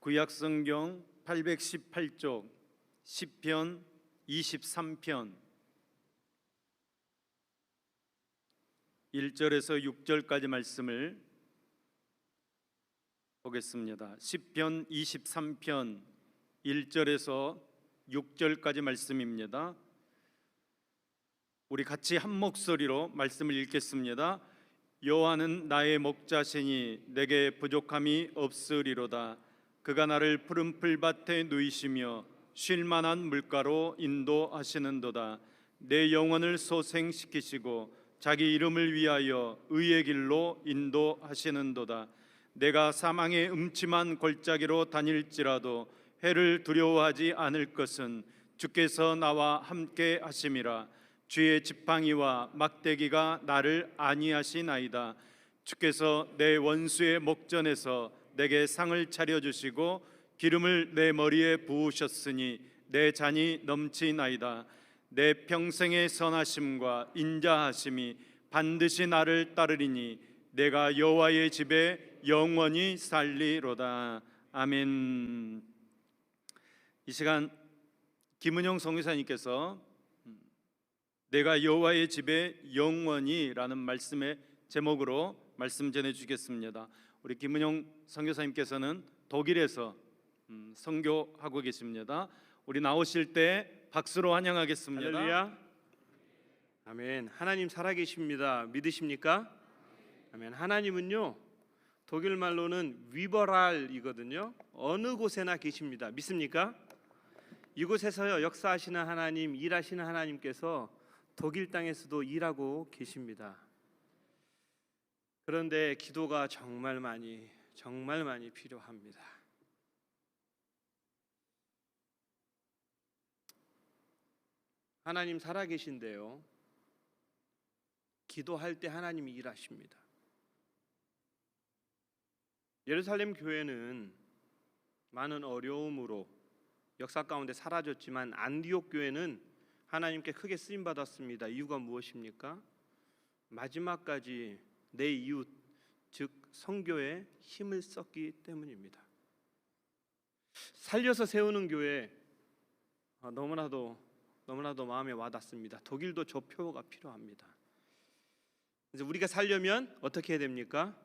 구약성경 818쪽 시편 23편 1절에서 6절까지 말씀을 보겠습니다. 시편 23편 1절에서 6절까지 말씀입니다. 우리 같이 한 목소리로 말씀을 읽겠습니다. 여호와는 나의 목자시니 내게 부족함이 없으리로다. 그가 나를 푸른 풀밭에 누이시며 쉴 만한 물가로 인도하시는도다. 내 영혼을 소생시키시고 자기 이름을 위하여 의의 길로 인도하시는도다. 내가 사망의 음침한 골짜기로 다닐지라도 해를 두려워하지 않을 것은 주께서 나와 함께 하심이라. 주의 지팡이와 막대기가 나를 안위하시나이다. 주께서 내 원수의 목전에서 내게 상을 차려주시고 기름을 내 머리에 부으셨으니 내 잔이 넘치나이다. 내 평생의 선하심과 인자하심이 반드시 나를 따르리니 내가 여호와의 집에 영원히 살리로다. 아멘. 이 시간 김은영 선교사님께서 내가 여호와의 집에 영원히라는 말씀의 제목으로 말씀 전해주겠습니다. 우리 김은영 선교사님께서는 독일에서 선교하고 계십니다. 우리 나오실 때 박수로 환영하겠습니다. 할렐루야. 아멘. 하나님 살아계십니다. 믿으십니까? 아멘. 하나님은요, 독일 말로는 위버랄이거든요. 어느 곳에나 계십니다. 믿습니까? 이곳에서요, 역사하시는 하나님, 일하시는 하나님께서 독일 땅에서도 일하고 계십니다. 그런데 기도가 정말 많이 필요합니다. 하나님 살아계신데요, 기도할 때 하나님이 일하십니다. 예루살렘 교회는 많은 어려움으로 역사 가운데 사라졌지만 안디옥 교회는 하나님께 크게 쓰임 받았습니다. 이유가 무엇입니까? 마지막까지 내 이웃, 즉 성교에 힘을 썼기 때문입니다. 살려서 세우는 교회, 너무나도 마음에 와닿습니다. 독일도 저 표가 필요합니다. 이제 우리가 살려면 어떻게 해야 됩니까?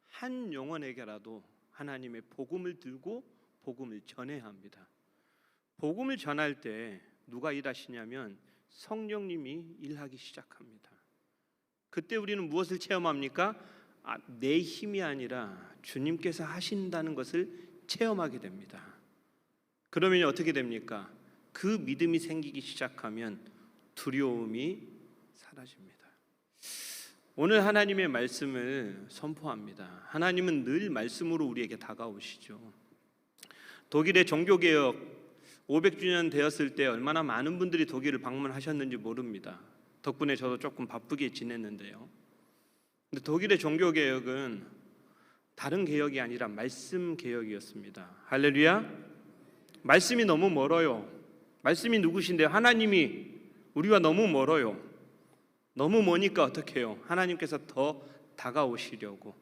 한 영혼에게라도 하나님의 복음을 들고 복음을 전해야 합니다. 복음을 전할 때 누가 일하시냐면 성령님이 일하기 시작합니다. 그때 우리는 무엇을 체험합니까? 내 힘이 아니라 주님께서 하신다는 것을 체험하게 됩니다. 그러면 어떻게 됩니까? 그 믿음이 생기기 시작하면 두려움이 사라집니다. 오늘 하나님의 말씀을 선포합니다. 하나님은 늘 말씀으로 우리에게 다가오시죠. 독일의 종교개혁 500주년 되었을 때 얼마나 많은 분들이 독일을 방문하셨는지 모릅니다. 덕분에 저도 조금 바쁘게 지냈는데요. 근데 독일의 종교개혁은 다른 개혁이 아니라 말씀 개혁이었습니다. 할렐루야. 말씀이 너무 멀어요. 말씀이 누구신데요? 하나님이 우리와 너무 멀어요. 너무 머니까 어떻게 해요? 하나님께서 더 다가오시려고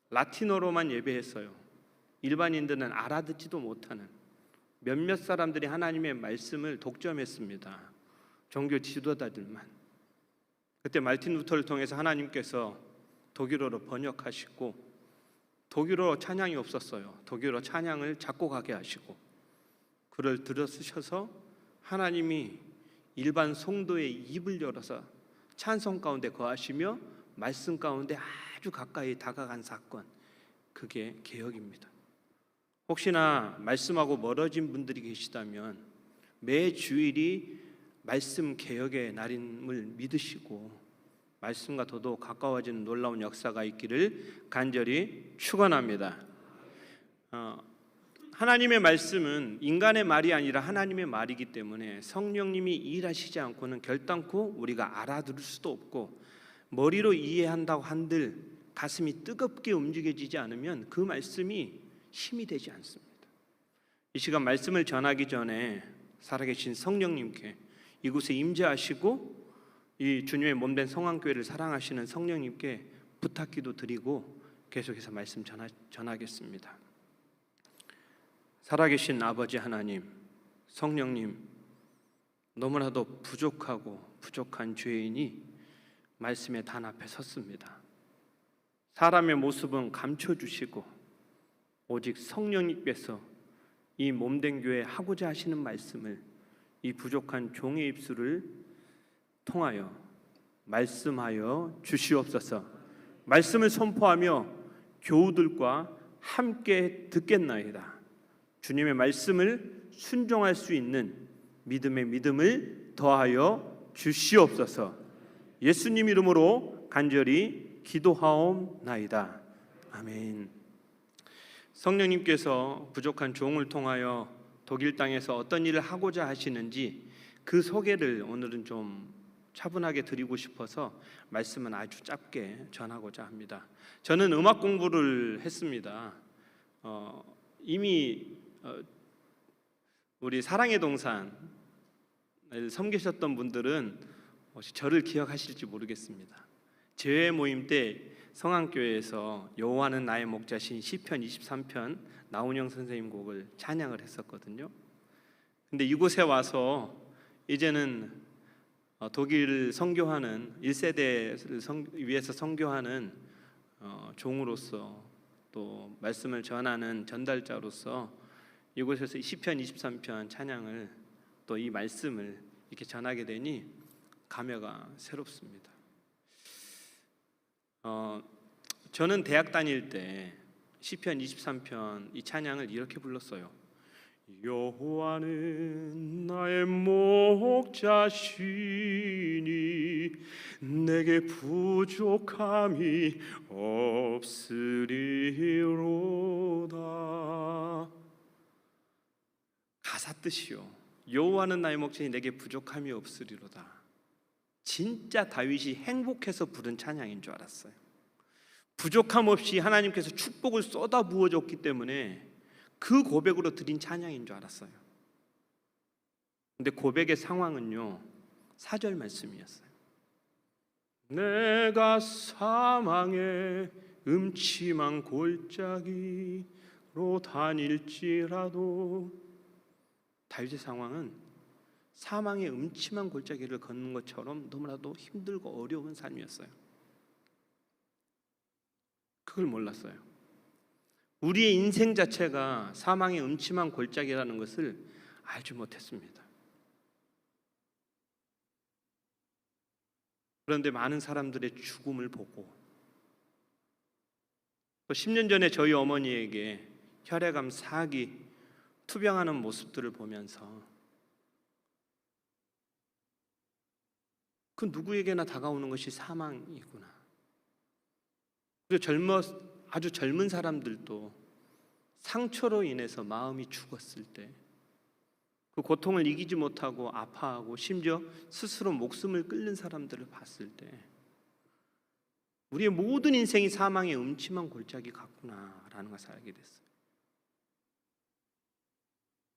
라틴어로만 예배했어요. 일반인들은 알아듣지도 못하는 몇몇 사람들이 하나님의 말씀을 독점했습니다. 종교 지도자들만. 그때 마르틴 루터를 통해서 하나님께서 독일어로 번역하시고, 독일어 찬양이 없었어요. 독일어 찬양을 작곡하게 하시고 그를 들어 쓰셔서 하나님이 일반 성도의 입을 열어서 찬송 가운데 거하시며 말씀 가운데 아주 가까이 다가간 사건, 그게 개혁입니다. 혹시나 말씀하고 멀어진 분들이 계시다면 매 주일이 말씀 개혁의 날임을 믿으시고 말씀과 더더욱 가까워지는 놀라운 역사가 있기를 간절히 축원합니다. 하나님의 말씀은 인간의 말이 아니라 하나님의 말이기 때문에 성령님이 일하시지 않고는 결단코 우리가 알아들을 수도 없고, 머리로 이해한다고 한들 가슴이 뜨겁게 움직여지지 않으면 그 말씀이 힘이 되지 않습니다. 이 시간 말씀을 전하기 전에 살아계신 성령님께 이곳에 임재하시고 이 주님의 몸된 성황교회를 사랑하시는 성령님께 부탁기도 드리고 계속해서 말씀 전하겠습니다. 살아계신 아버지 하나님, 성령님, 너무나도 부족하고 부족한 죄인이 말씀의 단 앞에 섰습니다. 사람의 모습은 감춰주시고 오직 성령님께서 이 몸된 교회 하고자 하시는 말씀을 이 부족한 종의 입술을 통하여 말씀하여 주시옵소서. 말씀을 선포하며 교우들과 함께 듣겠나이다. 주님의 말씀을 순종할 수 있는 믿음의 믿음을 더하여 주시옵소서. 예수님 이름으로 간절히 기도하옵나이다. 아멘. 성령님께서 부족한 종을 통하여 독일 땅에서 어떤 일을 하고자 하시는지 그 소개를 오늘은 좀 차분하게 드리고 싶어서 말씀은 아주 짧게 전하고자 합니다. 저는 음악 공부를 했습니다. 이미 우리 사랑의 동산을 섬기셨던 분들은 혹시 저를 기억하실지 모르겠습니다. 제회 모임 때 성안교회에서 여호와는 나의 목자신 시편 23편 나훈영 선생님 곡을 찬양을 했었거든요. 근데 이곳에 와서 이제는 독일 선교하는 1세대를 위해서 선교하는 종으로서 또 말씀을 전하는 전달자로서 이곳에서 시편 23편 찬양을 또 이 말씀을 이렇게 전하게 되니 감회가 새롭습니다. 저는 대학 다닐 때 시편 23편 이 찬양을 이렇게 불렀어요. 여호와는 나의 목자시니 내게 부족함이 없으리로다. 가사 뜻이요. 여호와는 나의 목자시니 내게 부족함이 없으리로다. 진짜 다윗이 행복해서 부른 찬양인 줄 알았어요. 부족함 없이 하나님께서 축복을 쏟아 부어줬기 때문에 그 고백으로 드린 찬양인 줄 알았어요. 근데 고백의 상황은요 4절 말씀이었어요. 내가 사망의 음침한 골짜기로 다닐지라도, 다윗의 상황은 사망의 음침한 골짜기를 걷는 것처럼 너무나도 힘들고 어려운 삶이었어요. 그걸 몰랐어요. 우리의 인생 자체가 사망의 음침한 골짜기라는 것을 알지 못했습니다. 그런데 많은 사람들의 죽음을 보고 또 10년 전에 저희 어머니에게 혈액암 4기 투병하는 모습들을 보면서 그 누구에게나 다가오는 것이 사망이구나. 그리고 아주 젊은 사람들도 상처로 인해서 마음이 죽었을 때 그 고통을 이기지 못하고 아파하고 심지어 스스로 목숨을 끊는 사람들을 봤을 때 우리의 모든 인생이 사망의 음침한 골짜기 같구나라는 것을 알게 됐어요.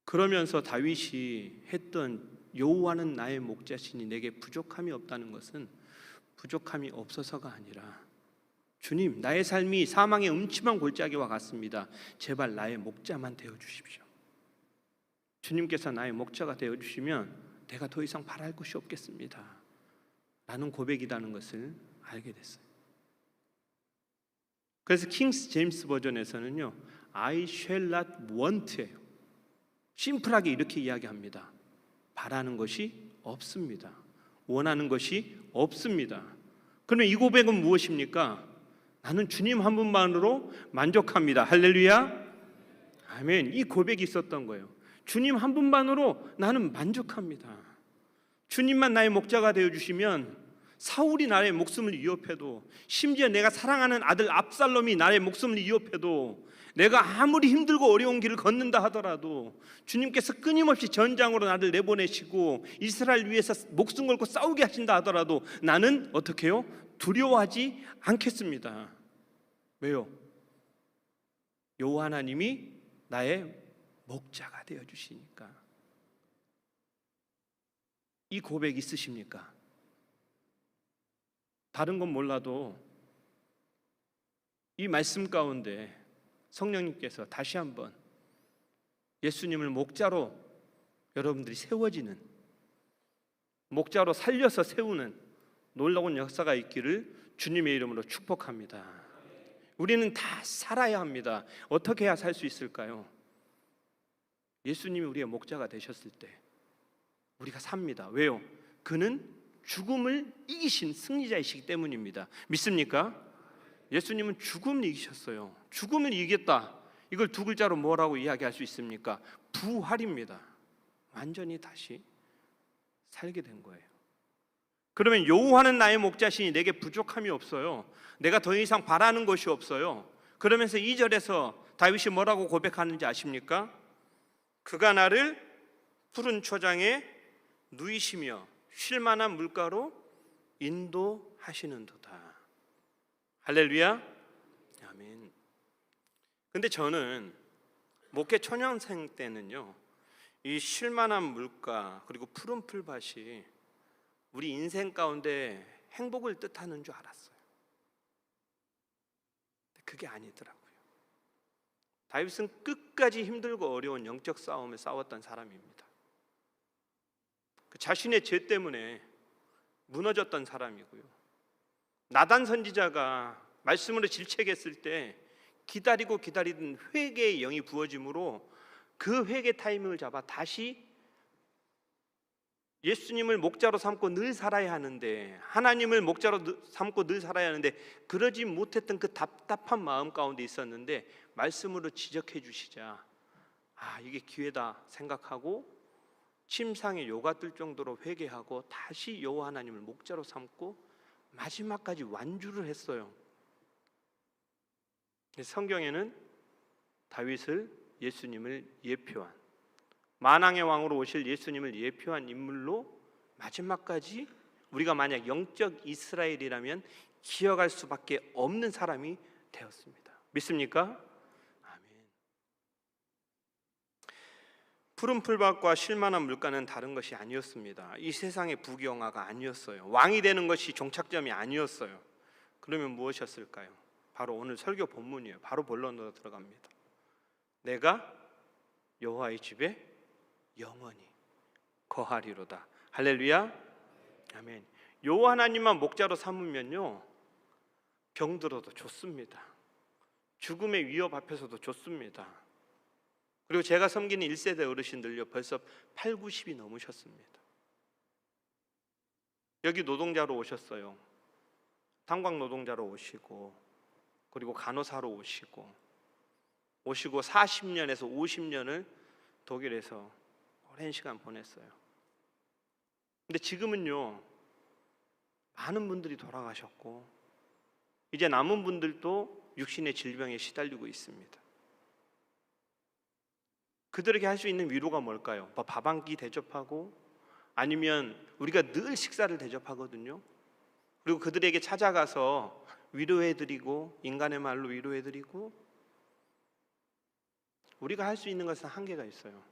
그러면서 다윗이 했던 여호와는 나의 목자시니 내게 부족함이 없다는 것은 부족함이 없어서가 아니라 주님, 나의 삶이 사망의 음침한 골짜기와 같습니다. 제발 나의 목자만 되어주십시오. 주님께서 나의 목자가 되어주시면 내가 더 이상 바랄 것이 없겠습니다 라는 고백이라는 것을 알게 됐어요. 그래서 킹스 제임스 버전에서는요 I shall not want예요. 심플하게 이렇게 이야기합니다. 바라는 것이 없습니다. 원하는 것이 없습니다. 그러면 이 고백은 무엇입니까? 나는 주님 한 분만으로 만족합니다. 할렐루야. 아멘. 이 고백이 있었던 거예요. 주님 한 분만으로 나는 만족합니다. 주님만 나의 목자가 되어주시면 사울이 나의 목숨을 위협해도, 심지어 내가 사랑하는 아들 압살롬이 나의 목숨을 위협해도, 내가 아무리 힘들고 어려운 길을 걷는다 하더라도 주님께서 끊임없이 전장으로 나를 내보내시고 이스라엘 위해서 목숨 걸고 싸우게 하신다 하더라도 나는 어떻게 해요? 두려워하지 않겠습니다. 왜요? 여호와 하나님이 나의 목자가 되어주시니까. 이 고백 있으십니까? 다른 건 몰라도 이 말씀 가운데 성령님께서 다시 한번 예수님을 목자로 여러분들이 세워지는, 목자로 살려서 세우는 놀라운 역사가 있기를 주님의 이름으로 축복합니다. 우리는 다 살아야 합니다. 어떻게 해야 살 수 있을까요? 예수님이 우리의 목자가 되셨을 때 우리가 삽니다. 왜요? 그는 죽음을 이기신 승리자이시기 때문입니다. 믿습니까? 예수님은 죽음을 이기셨어요. 죽음을 이겼다. 이걸 두 글자로 뭐라고 이야기할 수 있습니까? 부활입니다. 완전히 다시 살게 된 거예요. 그러면 여호와는 나의 목자시니 내게 부족함이 없어요. 내가 더 이상 바라는 것이 없어요. 그러면서 2절에서 다윗이 뭐라고 고백하는지 아십니까? 그가 나를 푸른 초장에 누이시며 쉴만한 물가로 인도하시는도다. 할렐루야. 아멘. 근데 저는 목회 초년생 때는요, 이 쉴만한 물가 그리고 푸른 풀밭이 우리 인생 가운데 행복을 뜻하는 줄 알았어요. 그게 아니더라고요. 다윗은 끝까지 힘들고 어려운 영적 싸움을 싸웠던 사람입니다. 그 자신의 죄 때문에 무너졌던 사람이고요. 나단 선지자가 말씀으로 질책했을 때 기다리고 기다리던 회개의 영이 부어짐으로 그 회개 타이밍을 잡아 다시 예수님을 목자로 삼고 늘 살아야 하는데, 하나님을 목자로 삼고 늘 살아야 하는데 그러지 못했던 그 답답한 마음 가운데 있었는데 말씀으로 지적해 주시자 이게 기회다 생각하고 침상에 요가 뜰 정도로 회개하고 다시 여호와 하나님을 목자로 삼고 마지막까지 완주를 했어요. 성경에는 다윗을 예수님을 예표한, 만왕의 왕으로 오실 예수님을 예표한 인물로 마지막까지 우리가 만약 영적 이스라엘이라면 기억할 수밖에 없는 사람이 되었습니다. 믿습니까? 아멘. 푸른 풀밭과 쉴만한 물가는 다른 것이 아니었습니다. 이 세상의 부귀영화가 아니었어요. 왕이 되는 것이 종착점이 아니었어요. 그러면 무엇이었을까요? 바로 오늘 설교 본문이에요. 바로 본론으로 들어갑니다. 내가 여호와의 집에 영원히 거하리로다. 할렐루야. 아멘. 여호와 하나님만 목자로 삼으면요, 병들어도 좋습니다. 죽음의 위협 앞에서도 좋습니다. 그리고 제가 섬기는 1세대 어르신들요, 벌써 8, 90이 넘으셨습니다. 여기 노동자로 오셨어요. 탄광 노동자로 오시고, 그리고 간호사로 오시고 40년에서 50년을 독일에서 오랜 시간 보냈어요. 근데 지금은요, 많은 분들이 돌아가셨고 이제 남은 분들도 육신의 질병에 시달리고 있습니다. 그들에게 할 수 있는 위로가 뭘까요? 밥 한 끼 대접하고, 아니면 우리가 늘 식사를 대접하거든요. 그리고 그들에게 찾아가서 위로해드리고, 인간의 말로 위로해드리고, 우리가 할 수 있는 것은 한계가 있어요.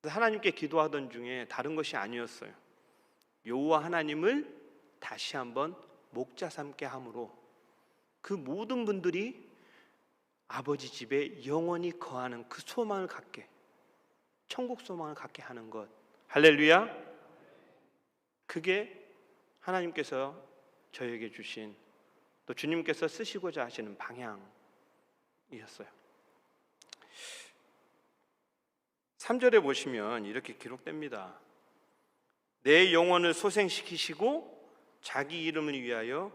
하나님께 기도하던 중에 다른 것이 아니었어요. 여호와 하나님을 다시 한번 목자 삼게 함으로 그 모든 분들이 아버지 집에 영원히 거하는 그 소망을 갖게, 천국 소망을 갖게 하는 것. 할렐루야. 그게 하나님께서 저에게 주신, 또 주님께서 쓰시고자 하시는 방향이었어요. 3절에 보시면 이렇게 기록됩니다. 내 영혼을 소생시키시고 자기 이름을 위하여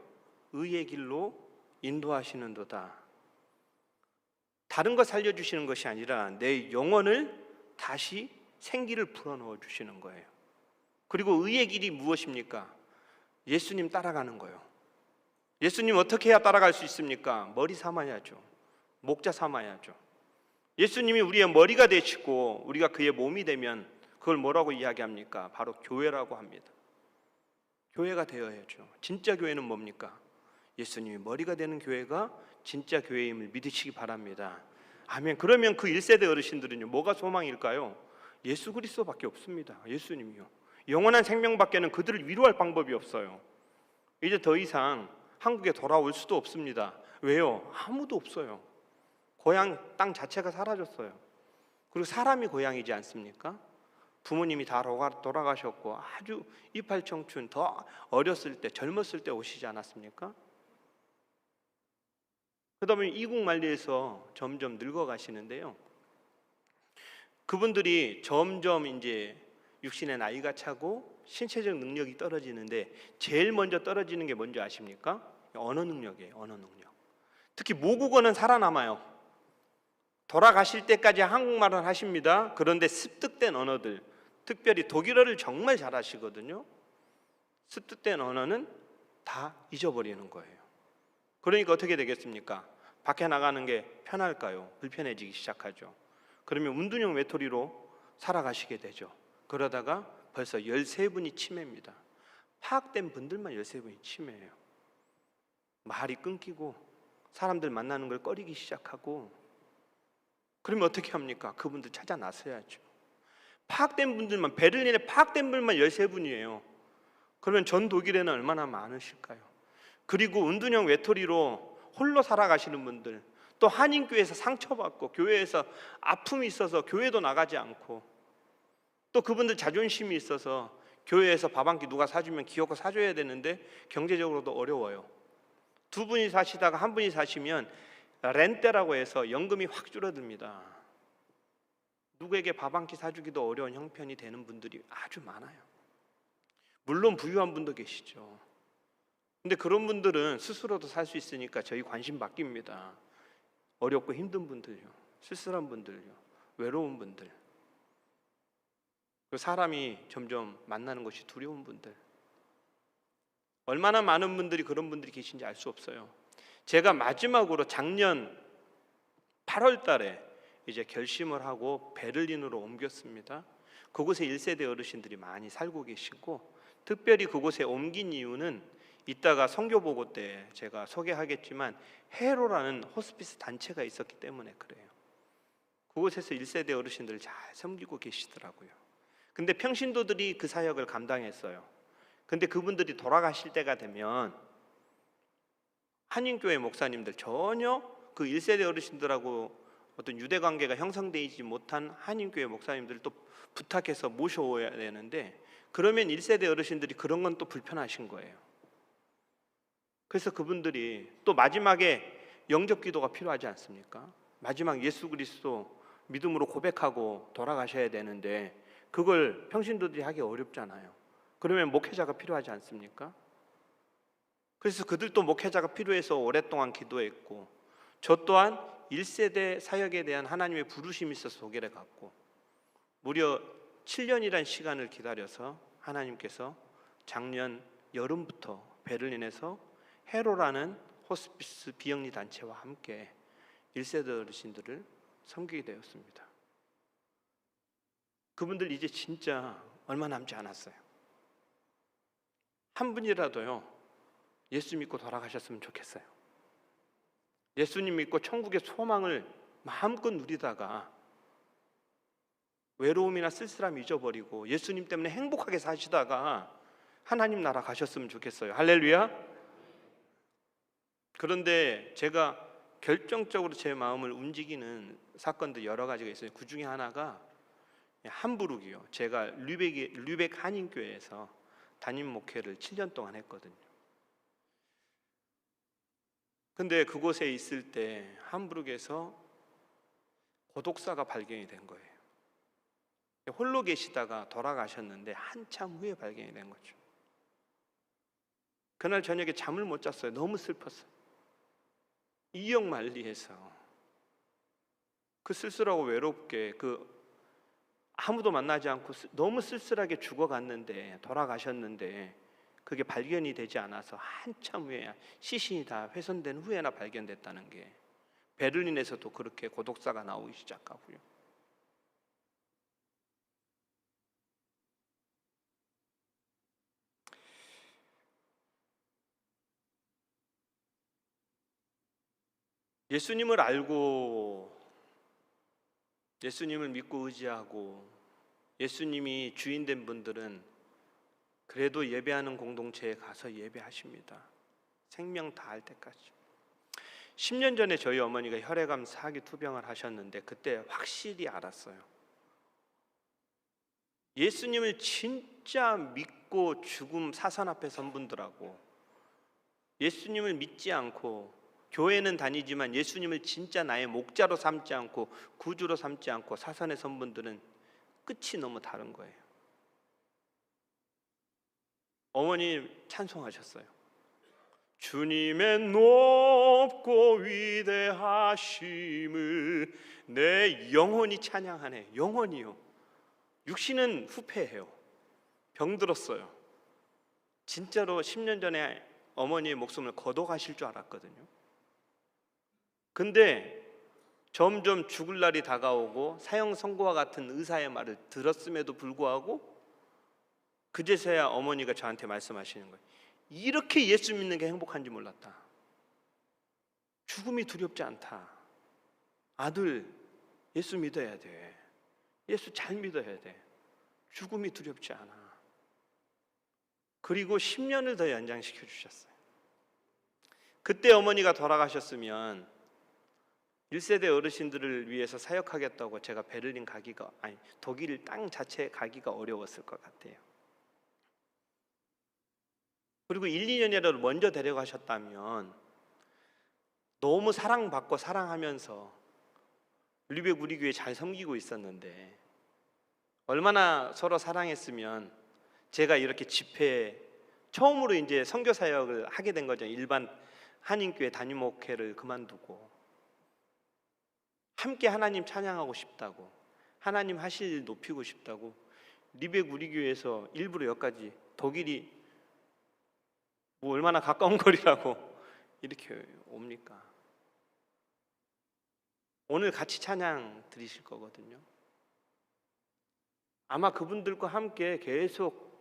의의 길로 인도하시는도다. 다른 거 살려주시는 것이 아니라 내 영혼을 다시 생기를 불어넣어 주시는 거예요. 그리고 의의 길이 무엇입니까? 예수님 따라가는 거예요. 예수님 어떻게 해야 따라갈 수 있습니까? 머리 삼아야죠. 목자 삼아야죠. 예수님이 우리의 머리가 되시고 우리가 그의 몸이 되면 그걸 뭐라고 이야기합니까? 바로 교회라고 합니다. 교회가 되어야죠. 진짜 교회는 뭡니까? 예수님이 머리가 되는 교회가 진짜 교회임을 믿으시기 바랍니다. 아멘. 그러면 그 1세대 어르신들은요, 뭐가 소망일까요? 예수 그리스도밖에 없습니다. 예수님이요. 영원한 생명밖에는 그들을 위로할 방법이 없어요. 이제 더 이상 한국에 돌아올 수도 없습니다. 왜요? 아무도 없어요. 고향 땅 자체가 사라졌어요. 그리고 사람이 고향이지 않습니까? 부모님이 다 돌아가셨고 아주 이팔 청춘, 더 어렸을 때, 젊었을 때 오시지 않았습니까? 그러다 보니 이국 만리에서 점점 늙어가시는데요. 그분들이 점점 이제 육신의 나이가 차고 신체적 능력이 떨어지는데 제일 먼저 떨어지는 게 뭔지 아십니까? 언어 능력이에요. 언어 능력. 특히 모국어는 살아남아요. 돌아가실 때까지 한국말을 하십니다. 그런데 습득된 언어들, 특별히 독일어를 정말 잘하시거든요. 습득된 언어는 다 잊어버리는 거예요. 그러니까 어떻게 되겠습니까? 밖에 나가는 게 편할까요? 불편해지기 시작하죠. 그러면 운둔형 외톨이로 살아가시게 되죠. 그러다가 벌써 13분이 치매입니다. 파악된 분들만 13분이 치매예요. 말이 끊기고 사람들 만나는 걸 꺼리기 시작하고, 그러면 어떻게 합니까? 그분들 찾아 나서야죠. 파악된 분들만, 베를린에 파악된 분만 13분이에요. 그러면 전 독일에는 얼마나 많으실까요? 그리고 운둔형 외톨이로 홀로 살아가시는 분들, 또 한인교회에서 상처받고 교회에서 아픔이 있어서 교회도 나가지 않고, 또 그분들 자존심이 있어서 교회에서 밥 한 끼 누가 사주면 기어코 사줘야 되는데 경제적으로도 어려워요. 두 분이 사시다가 한 분이 사시면 렌떼라고 해서 연금이 확 줄어듭니다. 누구에게 밥 한 끼 사주기도 어려운 형편이 되는 분들이 아주 많아요. 물론 부유한 분도 계시죠. 근데 그런 분들은 스스로도 살 수 있으니까 저희 관심 바뀝니다. 어렵고 힘든 분들요, 쓸쓸한 분들요, 외로운 분들, 그 사람이 점점 만나는 것이 두려운 분들, 얼마나 많은 분들이 그런 분들이 계신지 알 수 없어요. 제가 마지막으로 작년 8월 달에 이제 결심을 하고 베를린으로 옮겼습니다. 그곳에 1세대 어르신들이 많이 살고 계시고, 특별히 그곳에 옮긴 이유는 이따가 선교보고 때 제가 소개하겠지만 헤로라는 호스피스 단체가 있었기 때문에 그래요. 그곳에서 1세대 어르신들을 잘 섬기고 계시더라고요. 근데 평신도들이 그 사역을 감당했어요. 근데 그분들이 돌아가실 때가 되면 한인교회 목사님들, 전혀 그 1세대 어르신들하고 어떤 유대 관계가 형성되지 못한 한인교회 목사님들을 또 부탁해서 모셔오야 되는데, 그러면 1세대 어르신들이 그런 건 또 불편하신 거예요. 그래서 그분들이 또 마지막에 영접 기도가 필요하지 않습니까? 마지막 예수 그리스도 믿음으로 고백하고 돌아가셔야 되는데 그걸 평신도들이 하기 어렵잖아요. 그러면 목회자가 필요하지 않습니까? 그래서 그들도 목회자가 필요해서 오랫동안 기도했고, 저 또한 1세대 사역에 대한 하나님의 부르심이 있어서 독일에 갔고, 무려 7년이란 시간을 기다려서 하나님께서 작년 여름부터 베를린에서 헤로라는 호스피스 비영리 단체와 함께 1세대 어르신들을 섬기게 되었습니다. 그분들 이제 진짜 얼마 남지 않았어요. 한 분이라도요 예수 믿고 돌아가셨으면 좋겠어요. 예수님 믿고 천국의 소망을 마음껏 누리다가 외로움이나 쓸쓸함 잊어버리고 예수님 때문에 행복하게 사시다가 하나님 나라 가셨으면 좋겠어요. 할렐루야. 그런데 제가 결정적으로 제 마음을 움직이는 사건도 여러 가지가 있어요. 그 중에 하나가 함부르크요. 제가 류벡 한인교회에서 담임 목회를 7년 동안 했거든요. 근데 그곳에 있을 때 함부르크에서 고독사가 발견이 된 거예요. 홀로 계시다가 돌아가셨는데 한참 후에 발견이 된 거죠. 그날 저녁에 잠을 못 잤어요. 너무 슬펐어요. 이역 만리에서 그 쓸쓸하고 외롭게 아무도 만나지 않고 너무 쓸쓸하게 죽어갔는데, 돌아가셨는데 그게 발견이 되지 않아서 한참 후에, 시신이 다 훼손된 후에나 발견됐다는 게, 베를린에서도 그렇게 고독사가 나오기 시작하고요. 예수님을 알고 예수님을 믿고 의지하고 예수님이 주인된 분들은 그래도 예배하는 공동체에 가서 예배하십니다. 생명 다할 때까지. 10년 전에 저희 어머니가 혈액암 4기 투병을 하셨는데 그때 확실히 알았어요. 예수님을 진짜 믿고 죽음 사선 앞에 선 분들하고 예수님을 믿지 않고 교회는 다니지만 예수님을 진짜 나의 목자로 삼지 않고 구주로 삼지 않고 사선에 선 분들은 끝이 너무 다른 거예요. 어머니 찬송하셨어요. 주님의 높고 위대하심을 내 영혼이 찬양하네. 영혼이요. 육신은 후패해요. 병들었어요. 진짜로 10년 전에 어머니의 목숨을 거둬가실 줄 알았거든요. 근데 점점 죽을 날이 다가오고 사형 선고와 같은 의사의 말을 들었음에도 불구하고 그제서야 어머니가 저한테 말씀하시는 거예요. 이렇게 예수 믿는 게 행복한지 몰랐다. 죽음이 두렵지 않다. 아들, 예수 믿어야 돼. 예수 잘 믿어야 돼. 죽음이 두렵지 않아. 그리고 10년을 더 연장시켜 주셨어요. 그때 어머니가 돌아가셨으면 1세대 어르신들을 위해서 사역하겠다고 제가 베를린 독일 땅 자체에 가기가 어려웠을 것 같아요. 그리고 1, 2년이라도 먼저 데려가셨다면 너무 사랑받고 사랑하면서 르베 우리 교회 잘 섬기고 있었는데 얼마나 서로 사랑했으면 제가 이렇게 집회에 처음으로 이제 선교 사역을 하게 된 거죠. 일반 한인교회 담임 목회를 그만두고 함께 하나님 찬양하고 싶다고, 하나님 하실 일 높이고 싶다고 리벡 우리 교회에서 일부러 여기까지, 독일이 뭐 얼마나 가까운 거리라고 이렇게 옵니까? 오늘 같이 찬양 드리실 거거든요. 아마 그분들과 함께 계속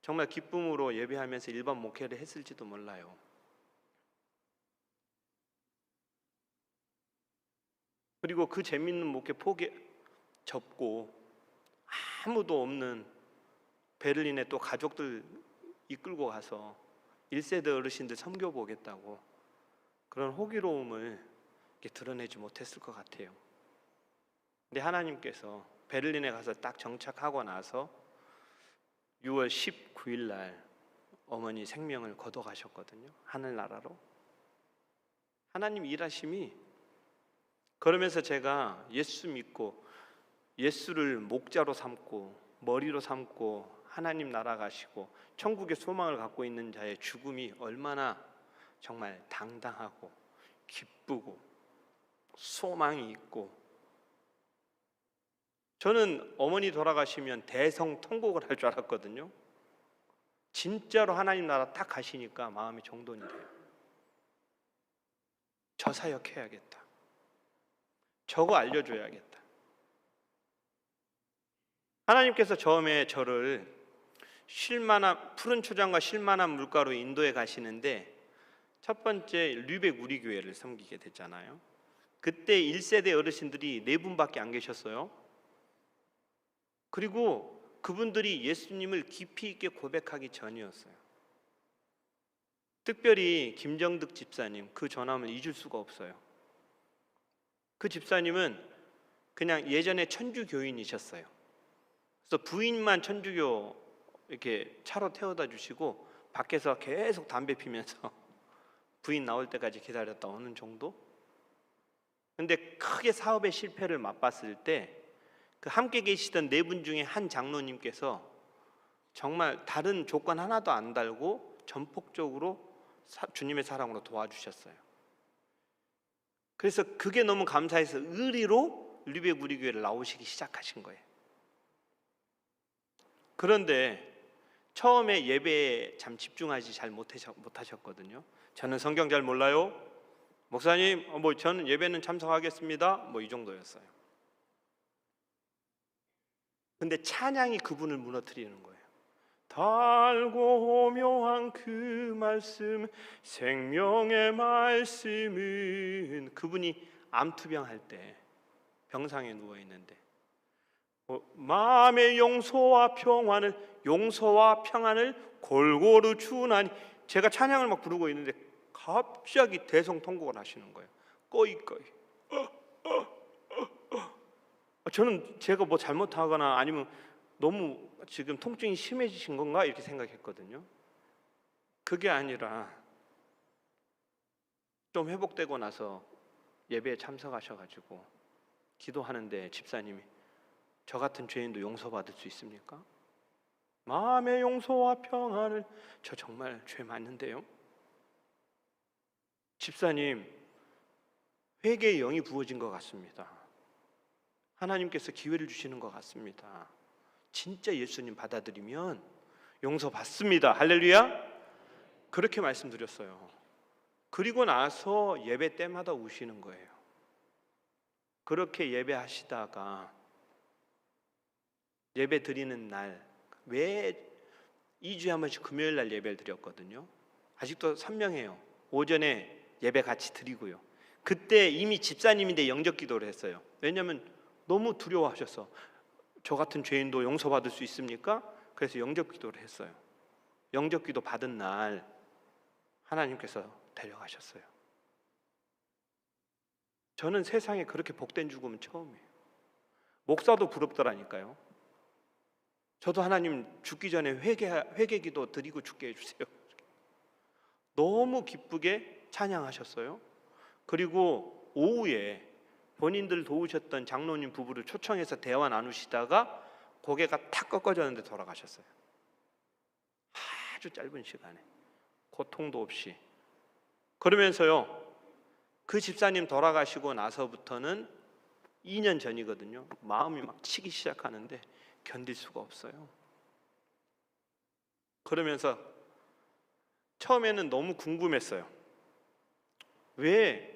정말 기쁨으로 예배하면서 일반 목회를 했을지도 몰라요. 그리고 그 재밌는 목회 접고 아무도 없는 베를린에 또 가족들 이끌고 가서 1세대 어르신들 섬겨보겠다고 그런 호기로움을 이렇게 드러내지 못했을 것 같아요. 근데 하나님께서 베를린에 가서 딱 정착하고 나서 6월 19일 날 어머니 생명을 거둬가셨거든요. 하늘나라로. 하나님 일하심이, 그러면서 제가 예수 믿고 예수를 목자로 삼고 머리로 삼고 하나님 나라 가시고 천국의 소망을 갖고 있는 자의 죽음이 얼마나 정말 당당하고 기쁘고 소망이 있고, 저는 어머니 돌아가시면 대성통곡을 할 줄 알았거든요. 진짜로 하나님 나라 딱 가시니까 마음이 정돈이 돼요. 저 사역해야겠다. 저거 알려줘야겠다. 하나님께서 처음에 저를 푸른 초장과 쉴만한 물가로 인도에 가시는데 첫 번째 르벡 우리 교회를 섬기게 됐잖아요. 그때 1세대 어르신들이 4분밖에 안 계셨어요. 그리고 그분들이 예수님을 깊이 있게 고백하기 전이었어요. 특별히 김정득 집사님, 그 전함을 잊을 수가 없어요. 그 집사님은 그냥 예전에 천주교인이셨어요. 그래서 부인만 천주교 이렇게 차로 태워다 주시고 밖에서 계속 담배 피면서 부인 나올 때까지 기다렸다 오는 정도? 근데 크게 사업의 실패를 맛봤을 때 그 함께 계시던 4분 중에 한 장로님께서 정말 다른 조건 하나도 안 달고 전폭적으로 주님의 사랑으로 도와주셨어요. 그래서 그게 너무 감사해서 의리로 르벡 우리 교회를 나오시기 시작하신 거예요. 그런데 처음에 예배에 참 집중하지 잘 못하셨거든요. 저는 성경 잘 몰라요. 목사님, 저는 예배는 참석하겠습니다. 이 정도였어요. 근데 찬양이 그분을 무너뜨리는 거예요. 달고 묘한 그 말씀, 생명의 말씀은, 그분이 암투병 할 때 병상에 누워 있는데 마음의 용서와 평안을 골고루 주나니 제가 찬양을 막 부르고 있는데 갑자기 대성통곡을 하시는 거예요. 꺼이꺼이. 저는 제가 뭐 잘못하거나 아니면 너무 지금 통증이 심해지신 건가 이렇게 생각했거든요. 그게 아니라 좀 회복되고 나서 예배에 참석하셔가지고 기도하는데 집사님이 저 같은 죄인도 용서받을 수 있습니까? 마음의 용서와 평안을, 저 정말 죄 많은데요. 집사님, 회개의 영이 부어진 것 같습니다. 하나님께서 기회를 주시는 것 같습니다. 진짜 예수님 받아들이면 용서받습니다. 할렐루야. 그렇게 말씀드렸어요. 그리고 나서 예배 때마다 우시는 거예요. 그렇게 예배하시다가 예배 드리는 날, 왜 2주에 한 번씩 금요일 날 예배를 드렸거든요. 아직도 선명해요. 오전에 예배 같이 드리고요. 그때 이미 집사님인데 영접 기도를 했어요. 왜냐하면 너무 두려워하셔서 저 같은 죄인도 용서받을 수 있습니까? 그래서 영접 기도를 했어요. 영접 기도 받은 날 하나님께서 데려가셨어요. 저는 세상에 그렇게 복된 죽음은 처음이에요. 목사도 부럽더라니까요. 저도 하나님 죽기 전에 회개 기도 드리고 죽게 해주세요. 너무 기쁘게 찬양하셨어요. 그리고 오후에 본인들 도우셨던 장로님 부부를 초청해서 대화 나누시다가 고개가 탁 꺾어졌는데 돌아가셨어요. 아주 짧은 시간에 고통도 없이. 그러면서요, 그 집사님 돌아가시고 나서부터는 2년 전이거든요. 마음이 막 치기 시작하는데 견딜 수가 없어요. 그러면서 처음에는 너무 궁금했어요. 왜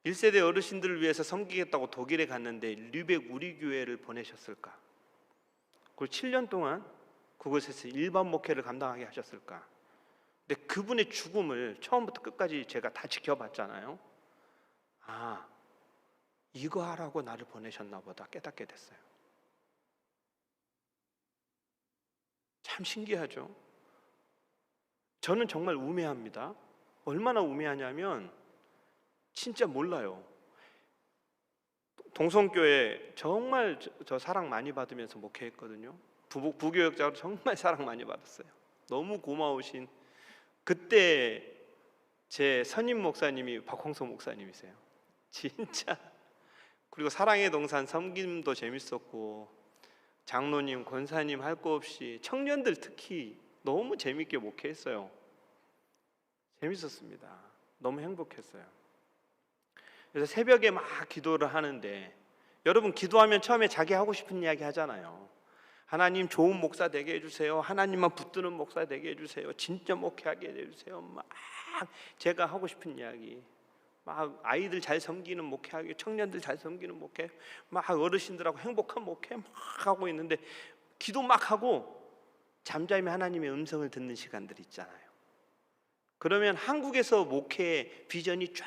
1세대 어르신들을 위해서 섬기겠다고 독일에 갔는데 류벡 우리 교회를 보내셨을까? 그리고 7년 동안 그곳에서 일반 목회를 감당하게 하셨을까? 근데 그분의 죽음을 처음부터 끝까지 제가 다 지켜봤잖아요. 아, 이거 하라고 나를 보내셨나 보다 깨닫게 됐어요. 참 신기하죠? 저는 정말 우매합니다. 얼마나 우매하냐면 진짜 몰라요. 동성교회 정말 저 사랑 많이 받으면서 목회했거든요. 부교역자로 정말 사랑 많이 받았어요. 너무 고마우신, 그때 제 선임 목사님이 박홍서 목사님이세요. 진짜. 그리고 사랑의 동산 섬김도 재밌었고 장로님, 권사님 할 거 없이 청년들 특히 너무 재밌게 목회했어요. 재밌었습니다. 너무 행복했어요. 그래서 새벽에 막 기도를 하는데, 여러분 기도하면 처음에 자기 하고 싶은 이야기 하잖아요. 하나님 좋은 목사 되게 해주세요. 하나님만 붙드는 목사 되게 해주세요. 진짜 목회하게 해주세요. 막 제가 하고 싶은 이야기, 막 아이들 잘 섬기는 목회하기, 청년들 잘 섬기는 목회, 막 어르신들하고 행복한 목회 막 하고 있는데, 기도 막 하고 잠잠히 하나님의 음성을 듣는 시간들 있잖아요. 그러면 한국에서 목회 비전이 쫙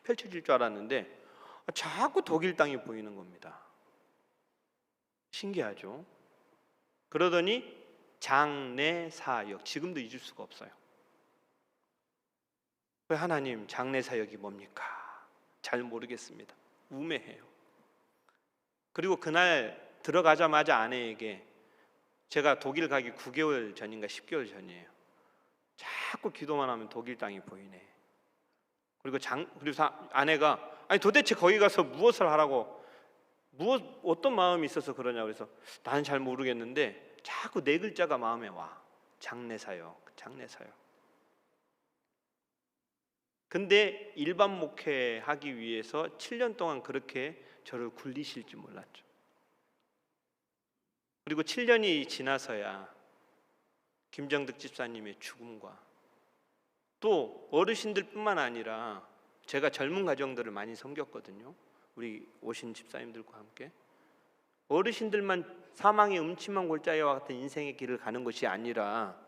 펼쳐질 줄 알았는데 자꾸 독일 땅이 보이는 겁니다. 신기하죠? 그러더니 장례사역, 지금도 잊을 수가 없어요. 왜 하나님 장례사역이 뭡니까? 잘 모르겠습니다. 우매해요. 그리고 그날 들어가자마자 아내에게, 제가 독일 가기 9개월 전인가 10개월 전이에요. 자꾸 기도만 하면 독일 땅이 보이네. 그리고 아내가 아니 도대체 거기 가서 무엇을 하라고, 어떤 마음이 있어서 그러냐 그래서 나는 잘 모르겠는데 자꾸 네 글자가 마음에 와. 장례사역, 장례사역. 근데 일반 목회하기 위해서 7년 동안 그렇게 저를 굴리실지 몰랐죠. 그리고 7년이 지나서야 김정득 집사님의 죽음과 또 어르신들뿐만 아니라 제가 젊은 가정들을 많이 섬겼거든요. 우리 오신 집사님들과 함께. 어르신들만 사망의 음침한 골짜기와 같은 인생의 길을 가는 것이 아니라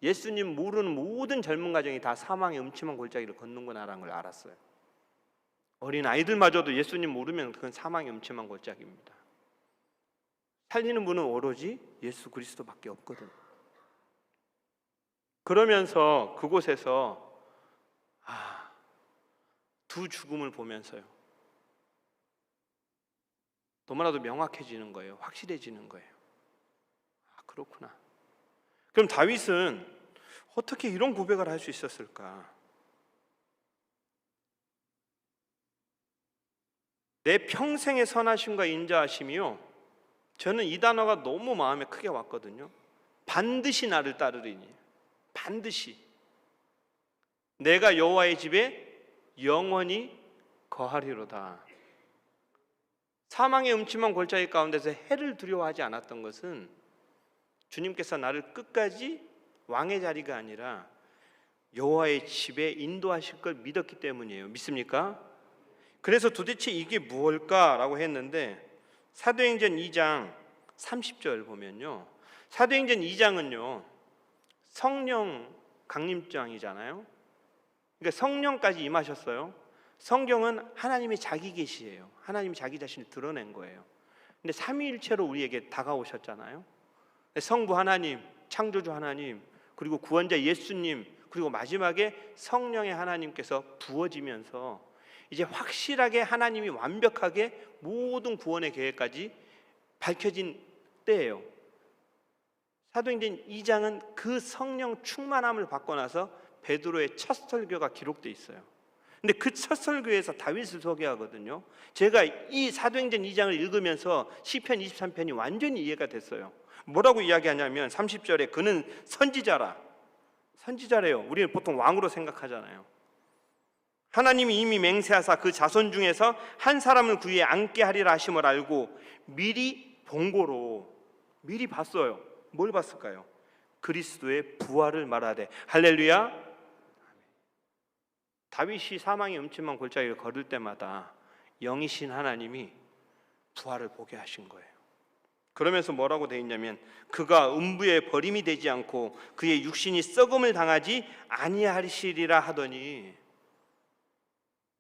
예수님 모르는 모든 젊은 가정이 다 사망의 음침한 골짜기를 걷는구나라는 걸 알았어요. 어린 아이들마저도 예수님 모르면 그건 사망의 음침한 골짜기입니다. 살리는 분은 오로지 예수 그리스도밖에 없거든. 그러면서 그곳에서 두 죽음을 보면서요, 너무나도 명확해지는 거예요. 확실해지는 거예요. 그렇구나. 그럼 다윗은 어떻게 이런 고백을 할 수 있었을까? 내 평생의 선하심과 인자하심이요, 저는 이 단어가 너무 마음에 크게 왔거든요. 반드시 나를 따르리니, 반드시 내가 여호와의 집에 영원히 거하리로다. 사망의 음침한 골짜기 가운데서 해를 두려워하지 않았던 것은 주님께서 나를 끝까지 왕의 자리가 아니라 여호와의 집에 인도하실 걸 믿었기 때문이에요. 믿습니까? 그래서 도대체 이게 무엇일까라고 했는데, 사도행전 2장 30절 보면요, 사도행전 2장은요 성령 강림장이잖아요. 그러니까 성령까지 임하셨어요. 성경은 하나님의 자기 계시예요. 하나님이 자기 자신을 드러낸 거예요. 근데 삼위일체로 우리에게 다가오셨잖아요. 성부 하나님, 창조주 하나님, 그리고 구원자 예수님, 그리고 마지막에 성령의 하나님께서 부어지면서 이제 확실하게 하나님이 완벽하게 모든 구원의 계획까지 밝혀진 때예요. 사도행전 2장은 그 성령 충만함을 받고 나서 베드로의 첫 설교가 기록돼 있어요. 근데 그 첫 설교에서 다윗을 소개하거든요. 제가 이 사도행전 2장을 읽으면서 시편 23편이 완전히 이해가 됐어요. 뭐라고 이야기하냐면 30절에 그는 선지자라. 선지자래요. 우리는 보통 왕으로 생각하잖아요. 하나님이 이미 맹세하사 그 자손 중에서 한 사람을 구유에 앉게 하리라 하심을 알고 미리 본고로, 미리 봤어요. 뭘 봤을까요? 그리스도의 부활을 말하되. 할렐루야. 다윗이 사망의 음침한 골짜기를 걸을 때마다 영이신 하나님이 부활을 보게 하신 거예요. 그러면서 뭐라고 되어 있냐면, 그가 음부에 버림이 되지 않고 그의 육신이 썩음을 당하지 아니하시리라 하더니,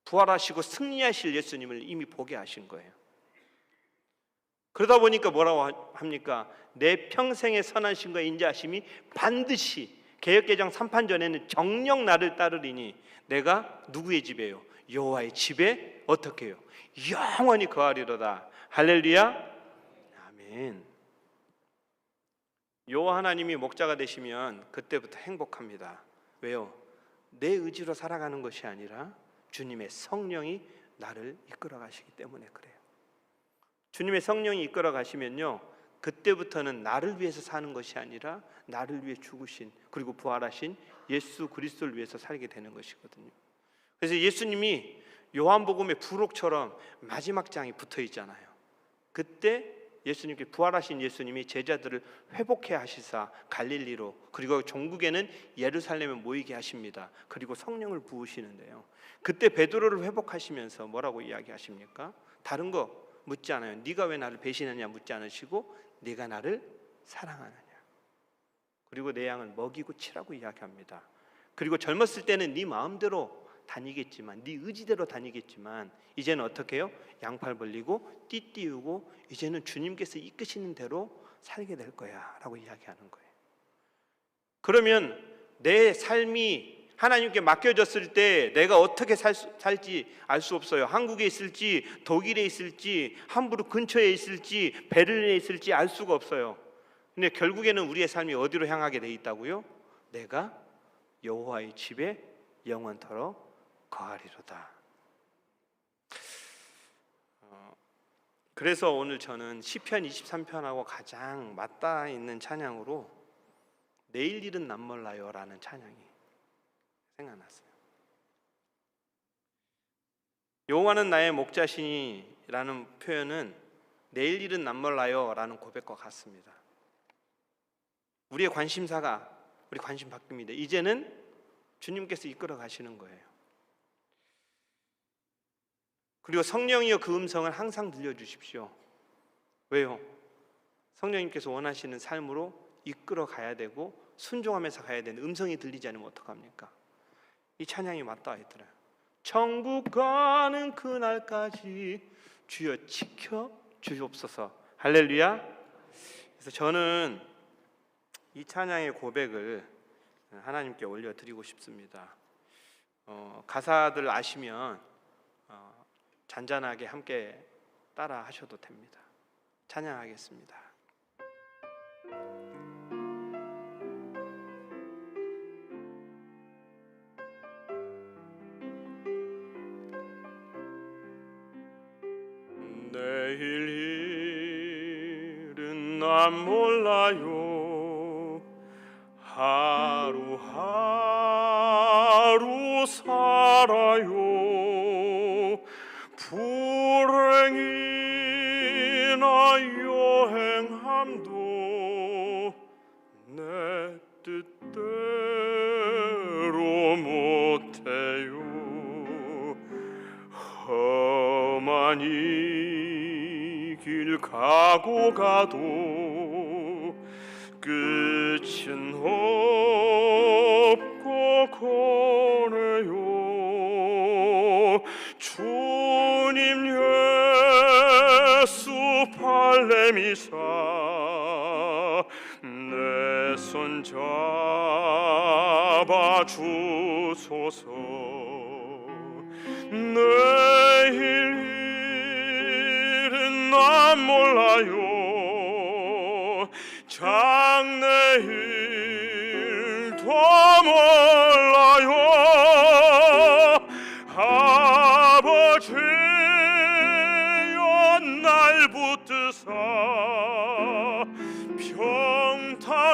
부활하시고 승리하실 예수님을 이미 보게 하신 거예요. 그러다 보니까 뭐라고 합니까? 내 평생의 선하심과 인자하심이 반드시, 개역개정 3판 전에는 정녕 나를 따르리니 내가 누구의 집에요? 여호와의 집에 어떻게 해요? 영원히 거하리로다. 할렐루야. 아멘. 여호와 하나님이 목자가 되시면 그때부터 행복합니다. 왜요? 내 의지로 살아가는 것이 아니라 주님의 성령이 나를 이끌어 가시기 때문에 그래요. 주님의 성령이 이끌어 가시면요, 그때부터는 나를 위해서 사는 것이 아니라 나를 위해 죽으신, 그리고 부활하신 예수 그리스도를 위해서 살게 되는 것이거든요. 그래서 예수님이 요한복음의 부록처럼 마지막 장이 붙어 있잖아요. 그때 예수님께, 부활하신 예수님이 제자들을 회복해 하시사 갈릴리로, 그리고 종국에는 예루살렘에 모이게 하십니다. 그리고 성령을 부으시는데요, 그때 베드로를 회복하시면서 뭐라고 이야기하십니까? 다른 거 묻지 않아요. 네가 왜 나를 배신하냐 묻지 않으시고 네가 나를 사랑하느냐, 그리고 내 양을 먹이고 치라고 이야기합니다. 그리고 젊었을 때는 네 마음대로 다니겠지만, 네 의지대로 다니겠지만, 이제는 어떻게 해요? 양팔 벌리고 띠띠우고 이제는 주님께서 이끄시는 대로 살게 될 거야 라고 이야기하는 거예요. 그러면 내 삶이 하나님께 맡겨졌을 때 내가 어떻게 살지 알 수 없어요. 한국에 있을지, 독일에 있을지, 함부르크 근처에 있을지, 베를린에 있을지 알 수가 없어요. 근데 결국에는 우리의 삶이 어디로 향하게 돼 있다고요? 내가 여호와의 집에 영원토록 거하리로다. 그래서 오늘 저는 시편 23편하고 가장 맞닿아 있는 찬양으로 내일 일은 남몰라요 라는 찬양이 생각났어요. 여호와는 나의 목자시니 라는 표현은 내일 일은 남몰라요 라는 고백과 같습니다. 우리의 관심사가, 우리 관심 바뀝니다. 이제는 주님께서 이끌어 가시는 거예요. 그리고 성령이여 그 음성을 항상 들려주십시오. 왜요? 성령님께서 원하시는 삶으로 이끌어 가야 되고 순종하면서 가야 되는 음성이 들리지 않으면 어떡합니까? 이 찬양이 맞닿아 있더라고요. 천국 가는 그날까지 주여 지켜 주옵소서. 할렐루야. 그래서 저는 이 찬양의 고백을 하나님께 올려드리고 싶습니다. 가사들 아시면 잔잔하게 함께 따라 하셔도 됩니다. 찬양하겠습니다. 내일 일은 난 몰라요. 하루하루 살아요. 불행이나 여행함도 내 뜻대로 못해요. 험한 이 길 가고 가도 끝은 없고 거네요. 주님 예수 발레미사 내 손 잡아 주소서. 내일 일은 난 몰라요. 장래일도 몰라요. 아버지여 날 붙드사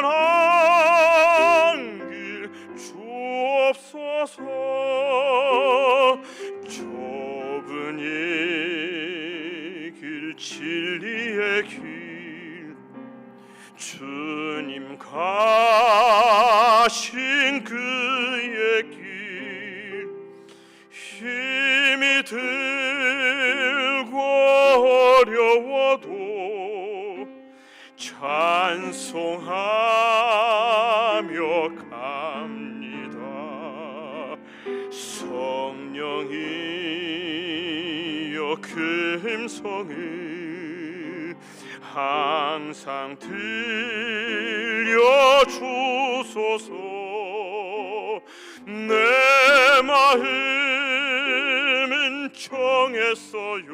평탄한 길 주옵소서. 좁은 이 길 진리의 길 주님 가신 그의 길 힘이 들고 어려워도 찬송하며 갑니다. 성령이여 그 음성을 항상 들려주소서. 내 마음은 정했어요.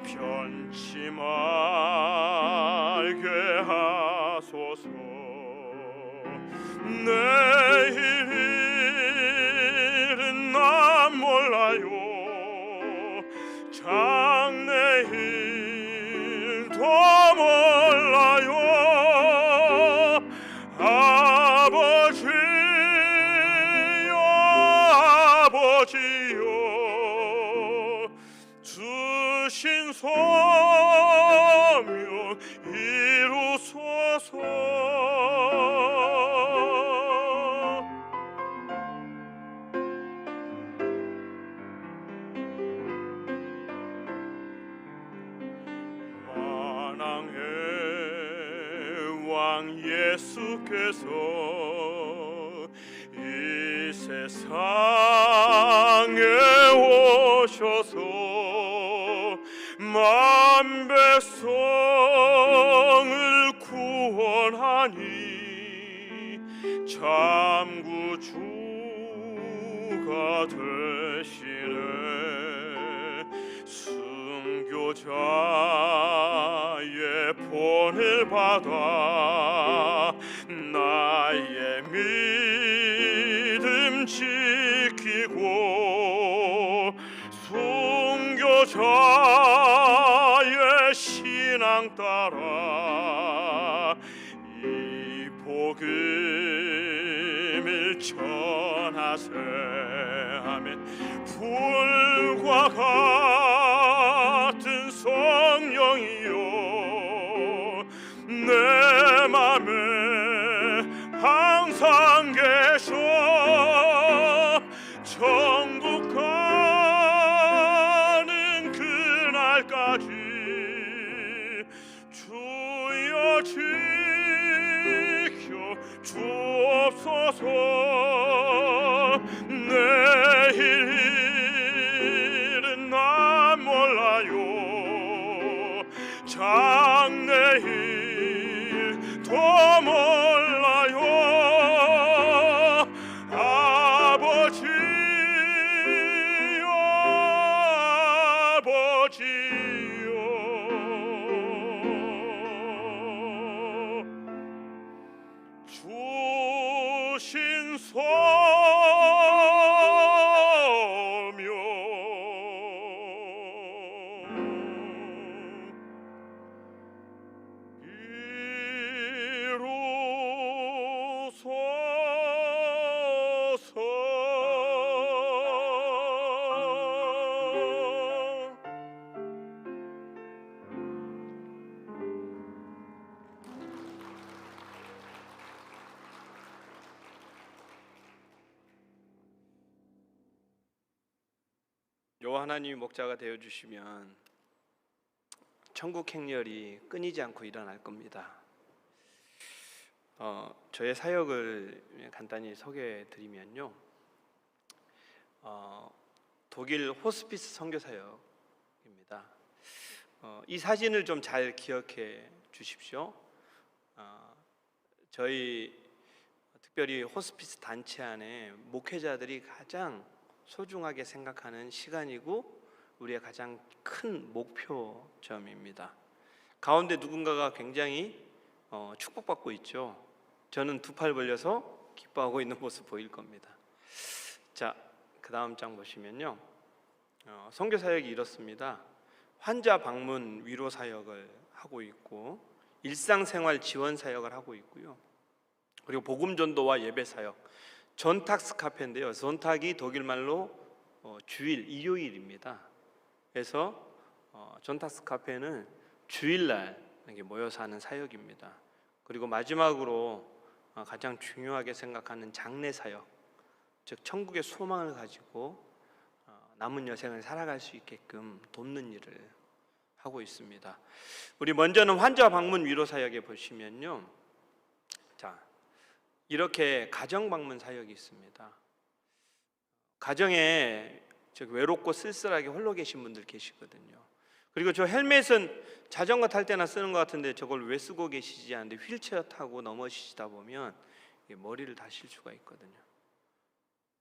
변치 말게 하소서. 내일 일은 난 몰라요. 장래일도 몰라요. 아버지여 주신 소명 이루소서. 만왕의 왕 예수께서 이 세상에 오셔서 만 백성을 구원하니 참 구주가 되시네. 순교자의 본을 받아 나의 믿음 지키고 순교자의 신앙 따라 이 복음을 전하세. 아멘. 불과 같은 성령이여 내 맘에 항상 계셔. 천국 가는 그날까지 주여 지켜 주옵소서. 내일 일은 난 몰라요. 장래일 더 몰라요. 여호와 하나님이 목자가 되어 주시면 천국 행렬이 끊이지 않고 일어날 겁니다. 저의 사역을 간단히 소개해 드리면요, 독일 호스피스 선교 사역입니다. 이 사진을 좀 잘 기억해 주십시오. 저희 특별히 호스피스 단체 안에 목회자들이 가장 소중하게 생각하는 시간이고 우리의 가장 큰 목표점입니다. 가운데 누군가가 굉장히 축복받고 있죠. 저는 두 팔 벌려서 기뻐하고 있는 모습 보일 겁니다. 자, 그 다음 장 보시면요, 선교 사역이 이렇습니다. 환자 방문 위로 사역을 하고 있고, 일상생활 지원 사역을 하고 있고요, 그리고 복음 전도와 예배 사역, 존탁스 카페인데요, 존탁이 독일 말로 주일, 일요일입니다. 그래서 존탁스 카페는 주일날 이렇게 모여서 하는 사역입니다. 그리고 마지막으로 가장 중요하게 생각하는 장래 사역, 즉 천국의 소망을 가지고 남은 여생을 살아갈 수 있게끔 돕는 일을 하고 있습니다. 우리 먼저는 환자 방문 위로 사역에 보시면요, 자, 이렇게 가정 방문 사역이 있습니다. 가정에 외롭고 쓸쓸하게 홀로 계신 분들 계시거든요. 그리고 저 헬멧은 자전거 탈 때나 쓰는 것 같은데 저걸 왜 쓰고 계시지 않는데 휠체어 타고 넘어지시다 보면 머리를 다칠 수가 있거든요.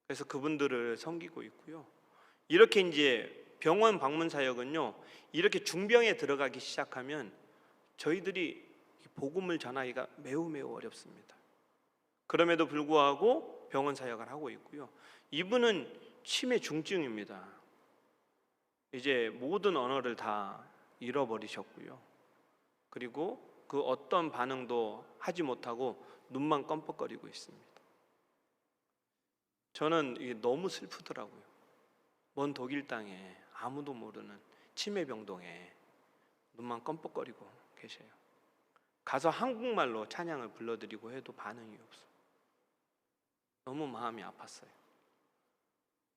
그래서 그분들을 섬기고 있고요. 이렇게 이제 병원 방문 사역은요, 이렇게 중병에 들어가기 시작하면 저희들이 복음을 전하기가 매우 어렵습니다. 그럼에도 불구하고 병원 사역을 하고 있고요. 이분은 치매 중증입니다. 이제 모든 언어를 다 잃어버리셨고요. 그리고 그 어떤 반응도 하지 못하고 눈만 껌뻑거리고 있습니다. 저는 이게 너무 슬프더라고요. 먼 독일 땅에 아무도 모르는 치매병동에 눈만 껌뻑거리고 계셔요. 가서 한국말로 찬양을 불러드리고 해도 반응이 없어요. 너무 마음이 아팠어요.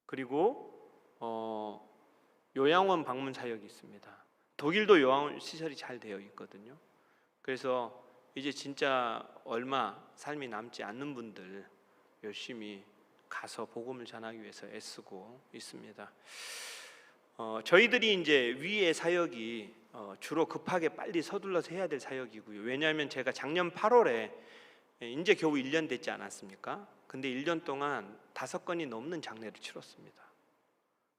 그리고 요양원 방문 사역이 있습니다. 독일도 요양원 시설이 잘 되어 있거든요. 그래서 이제 진짜 얼마 삶이 남지 않는 분들 열심히 가서 복음을 전하기 위해서 애쓰고 있습니다. 저희들이 이제 위의 사역이 주로 급하게 빨리 서둘러서 해야 될 사역이고요. 왜냐하면 제가 작년 8월에 이제 겨우 1년 됐지 않았습니까? 근데 1년 동안 5건이 넘는 장례를 치렀습니다.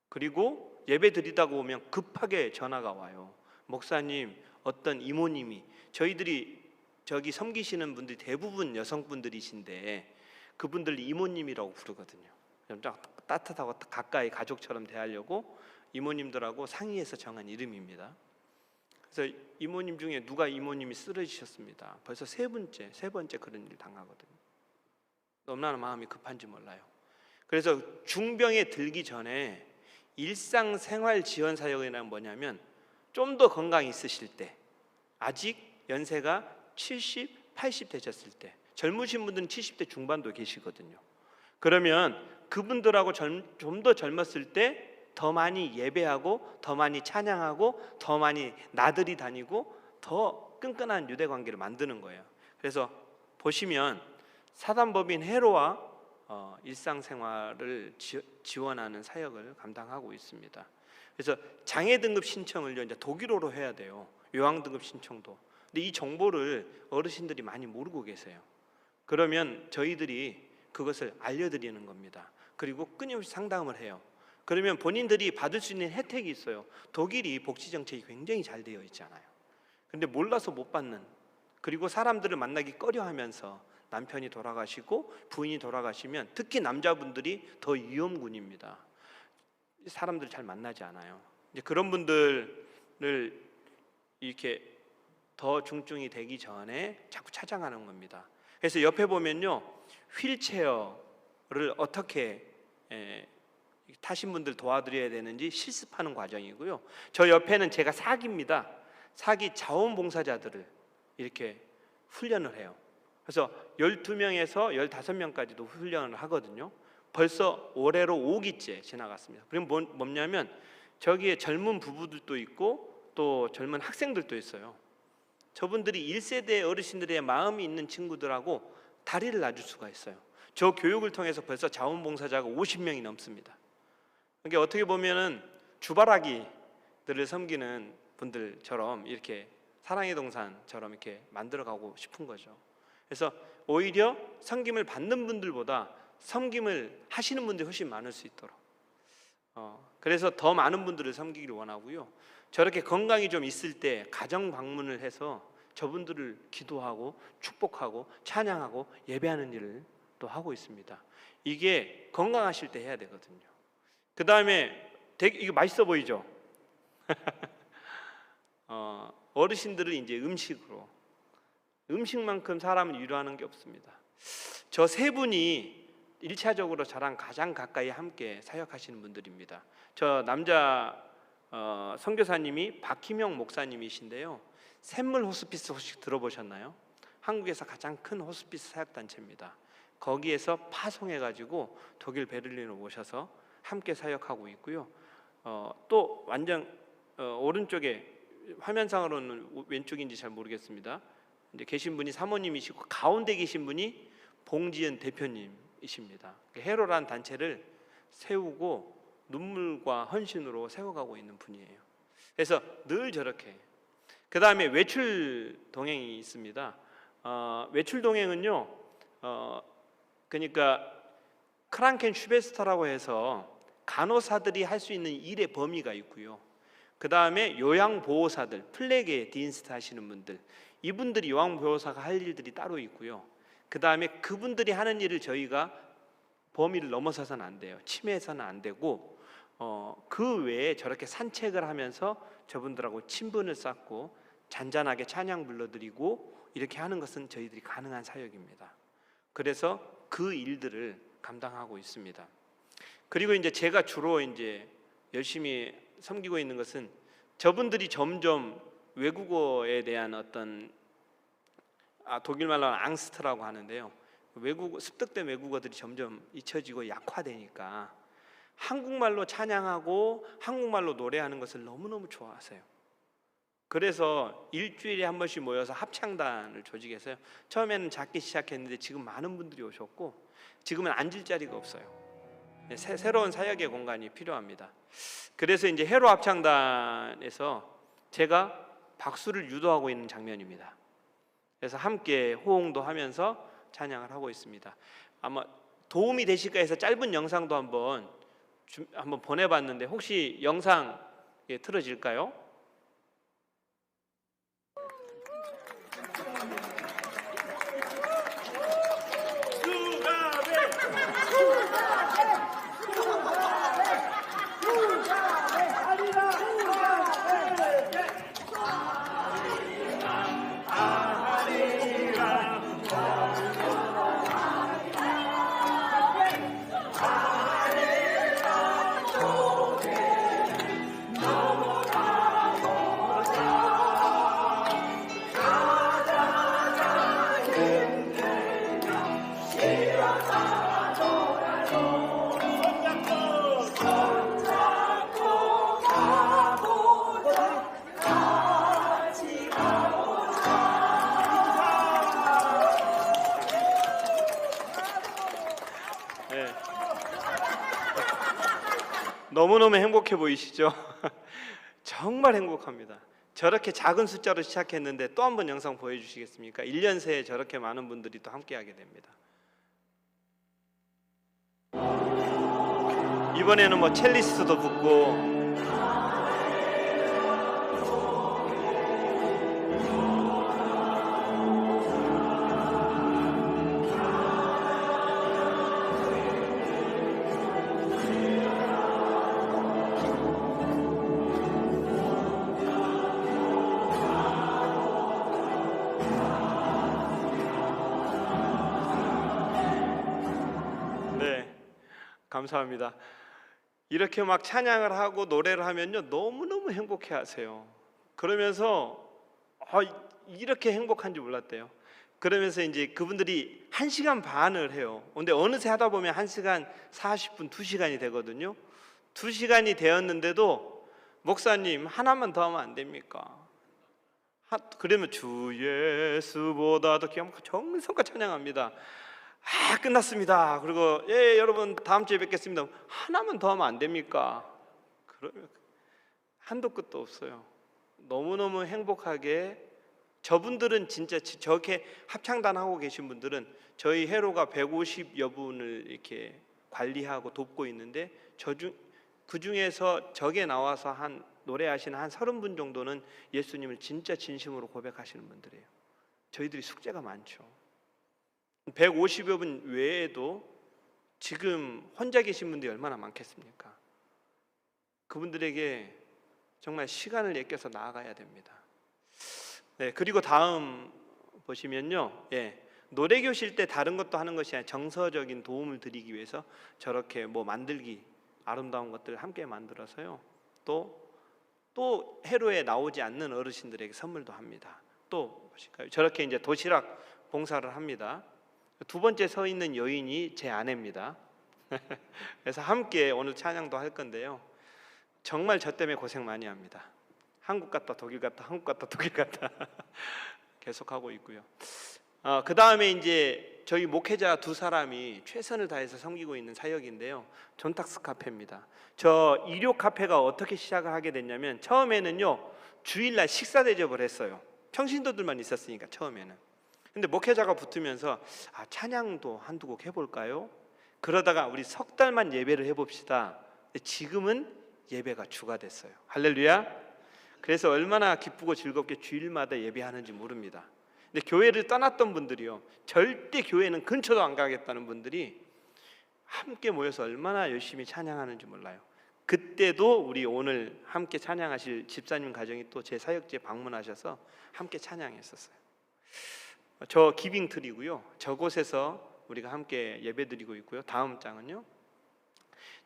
그리고 예배 드리다가 오면 급하게 전화가 와요. 목사님, 어떤 이모님이, 저희들이 저기 섬기시는 분들이 대부분 여성분들이신데 그분들 이모님이라고 부르거든요. 좀 따뜻하고 가까이 가족처럼 대하려고 이모님들하고 상의해서 정한 이름입니다. 그래서 이모님 중에 누가 이모님이 쓰러지셨습니다. 벌써 세 번째 그런 일 당하거든요. 얼마나 마음이 급한지 몰라요. 그래서 중병에 들기 전에 일상생활 지원 사역이란 뭐냐면, 좀 더 건강이 있으실 때, 아직 연세가 70, 80 되셨을 때, 젊으신 분들은 70대 중반도 계시거든요. 그러면 그분들하고 좀 더 젊었을 때 더 많이 예배하고 더 많이 찬양하고 더 많이 나들이 다니고 더 끈끈한 유대 관계를 만드는 거예요. 그래서 보시면 사단법인 헤로와 일상생활을 지원하는 사역을 감당하고 있습니다. 그래서 장애 등급 신청을 이제 독일어로 해야 돼요. 요양 등급 신청도. 근데 이 정보를 어르신들이 많이 모르고 계세요. 그러면 저희들이 그것을 알려드리는 겁니다. 그리고 끊임없이 상담을 해요. 그러면 본인들이 받을 수 있는 혜택이 있어요. 독일이 복지 정책이 굉장히 잘 되어 있잖아요. 근데 몰라서 못 받는, 그리고 사람들을 만나기 꺼려하면서 남편이 돌아가시고 부인이 돌아가시면 특히 남자분들이 더 위험군입니다. 사람들 잘 만나지 않아요. 이제 그런 분들을 이렇게 더 중증이 되기 전에 자꾸 찾아가는 겁니다. 그래서 옆에 보면요, 휠체어를 어떻게 타신 분들 도와드려야 되는지 실습하는 과정이고요. 저 옆에는 제가 사기입니다. 사기 자원봉사자들을 이렇게 훈련을 해요. 그래서 12명에서 15명까지도 훈련을 하거든요. 벌써 올해로 5기째 지나갔습니다. 그럼 뭐냐면 저기에 젊은 부부들도 있고 또 젊은 학생들도 있어요. 저분들이 1세대 어르신들의 마음이 있는 친구들하고 다리를 놔줄 수가 있어요. 저 교육을 통해서 벌써 자원봉사자가 50명이 넘습니다. 그러니까 어떻게 보면은 주바라기들을 섬기는 분들처럼 이렇게 사랑의 동산처럼 이렇게 만들어가고 싶은 거죠. 그래서 오히려 섬김을 받는 분들보다 섬김을 하시는 분들이 훨씬 많을 수 있도록 그래서 더 많은 분들을 섬기기를 원하고요. 저렇게 건강이 좀 있을 때 가정 방문을 해서 저분들을 기도하고 축복하고 찬양하고 예배하는 일을 또 하고 있습니다. 이게 건강하실 때 해야 되거든요. 그 다음에 이거 맛있어 보이죠? 어르신들은 이제 음식만큼 사람을 위로하는 게 없습니다. 저 세 분이 1차적으로 저랑 가장 가까이 함께 사역하시는 분들입니다. 저 남자 선교사님이 박희명 목사님이신데요. 샘물 호스피스 혹시 들어보셨나요? 한국에서 가장 큰 호스피스 사역단체입니다. 거기에서 파송해가지고 독일 베를린으로 오셔서 함께 사역하고 있고요. 또 완전 오른쪽에 화면상으로는 왼쪽인지 잘 모르겠습니다. 이제 계신 분이 사모님이시고 가운데 계신 분이 봉지연 대표님이십니다. 헤로라는 단체를 세우고 눈물과 헌신으로 세워가고 있는 분이에요. 그래서 늘 저렇게. 그 다음에 외출 동행이 있습니다. 외출 동행은요, 그러니까 크랑켄 슈베스터라고 해서 간호사들이 할 수 있는 일의 범위가 있고요. 그 다음에 요양보호사들, 플래그 디인스트 하시는 분들, 이분들이 요양보호사가 할 일들이 따로 있고요. 그 다음에 그분들이 하는 일을 저희가 범위를 넘어서서는 안 돼요. 침해해서는 안 되고 그 외에 저렇게 산책을 하면서 저분들하고 친분을 쌓고 잔잔하게 찬양 불러드리고 이렇게 하는 것은 저희들이 가능한 사역입니다. 그래서 그 일들을 감당하고 있습니다. 그리고 이제 제가 주로 이제 열심히 섬기고 있는 것은 저분들이 점점 외국어에 대한 어떤 독일 말로는 앙스트라고 하는데요. 습득된 외국어들이 점점 잊혀지고 약화되니까 한국말로 찬양하고 한국말로 노래하는 것을 너무너무 좋아하세요. 그래서 일주일에 한 번씩 모여서 합창단을 조직해서요. 처음에는 작게 시작했는데 지금 많은 분들이 오셨고 지금은 앉을 자리가 없어요. 새로운 사역의 공간이 필요합니다. 그래서 이제 헤로 합창단에서 제가 박수를 유도하고 있는 장면입니다. 그래서 함께 호응도 하면서 찬양을 하고 있습니다. 아마 도움이 되실까 해서 짧은 영상도 한번 보내봤는데 혹시 영상 틀어질까요? 너무너무 행복해 보이시죠? 정말 행복합니다. 저렇게 작은 숫자로 시작했는데 또 한 번 영상 보여주시겠습니까? 1년 새에 저렇게 많은 분들이 또 함께하게 됩니다. 이번에는 뭐 첼리스트도 붙고 감사합니다. 이렇게 막 찬양을 하고 노래를 하면요 너무너무 행복해 하세요. 그러면서 이렇게 행복한지 몰랐대요. 그러면서 이제 그분들이 1시간 반을 해요. 근데 어느새 하다 보면 1시간 40분, 2시간이 되거든요. 2시간이 되었는데도 목사님 하나만 더 하면 안 됩니까? 그러면 주 예수보다도 정성껏 찬양합니다. 끝났습니다. 그리고 여러분 다음 주에 뵙겠습니다. 하나만 더 하면 안 됩니까? 그러면 한도 끝도 없어요. 너무너무 행복하게 저분들은 진짜 저렇게 합창단 하고 계신 분들은 저희 회로가 150여 분을 이렇게 관리하고 돕고 있는데 그 중에서 저게 나와서 한 노래하시는 한 30분 정도는 예수님을 진짜 진심으로 고백하시는 분들이에요. 저희들이 숙제가 많죠. 150여 분 외에도 지금 혼자 계신 분들이 얼마나 많겠습니까? 그분들에게 정말 시간을 아껴서 나아가야 됩니다. 그리고 다음 보시면요, 노래 교실 때 다른 것도 하는 것이 아니라 정서적인 도움을 드리기 위해서 저렇게 뭐 만들기, 아름다운 것들을 함께 만들어서요. 또 해로에 나오지 않는 어르신들에게 선물도 합니다. 또 보실까요? 저렇게 이제 도시락 봉사를 합니다. 두 번째 서 있는 여인이 제 아내입니다. 그래서 함께 오늘 찬양도 할 건데요. 정말 저 때문에 고생 많이 합니다. 한국 갔다 독일 갔다 한국 갔다 독일 갔다 계속하고 있고요. 그 다음에 이제 저희 목회자 두 사람이 최선을 다해서 섬기고 있는 사역인데요. 존탁스 카페입니다. 저 일요 카페가 어떻게 시작을 하게 됐냐면 처음에는요 주일날 식사 대접을 했어요. 평신도들만 있었으니까 처음에는. 근데 목회자가 붙으면서 찬양도 한두 곡 해볼까요? 그러다가 우리 석 달만 예배를 해봅시다. 지금은 예배가 주가 됐어요. 할렐루야. 그래서 얼마나 기쁘고 즐겁게 주일마다 예배하는지 모릅니다. 근데 교회를 떠났던 분들이요, 절대 교회는 근처도 안 가겠다는 분들이 함께 모여서 얼마나 열심히 찬양하는지 몰라요. 그때도 우리 오늘 함께 찬양하실 집사님 가정이 또 제 사역지에 방문하셔서 함께 찬양했었어요. 저 기빙틀이고요. 저곳에서 우리가 함께 예배드리고 있고요. 다음 장은요.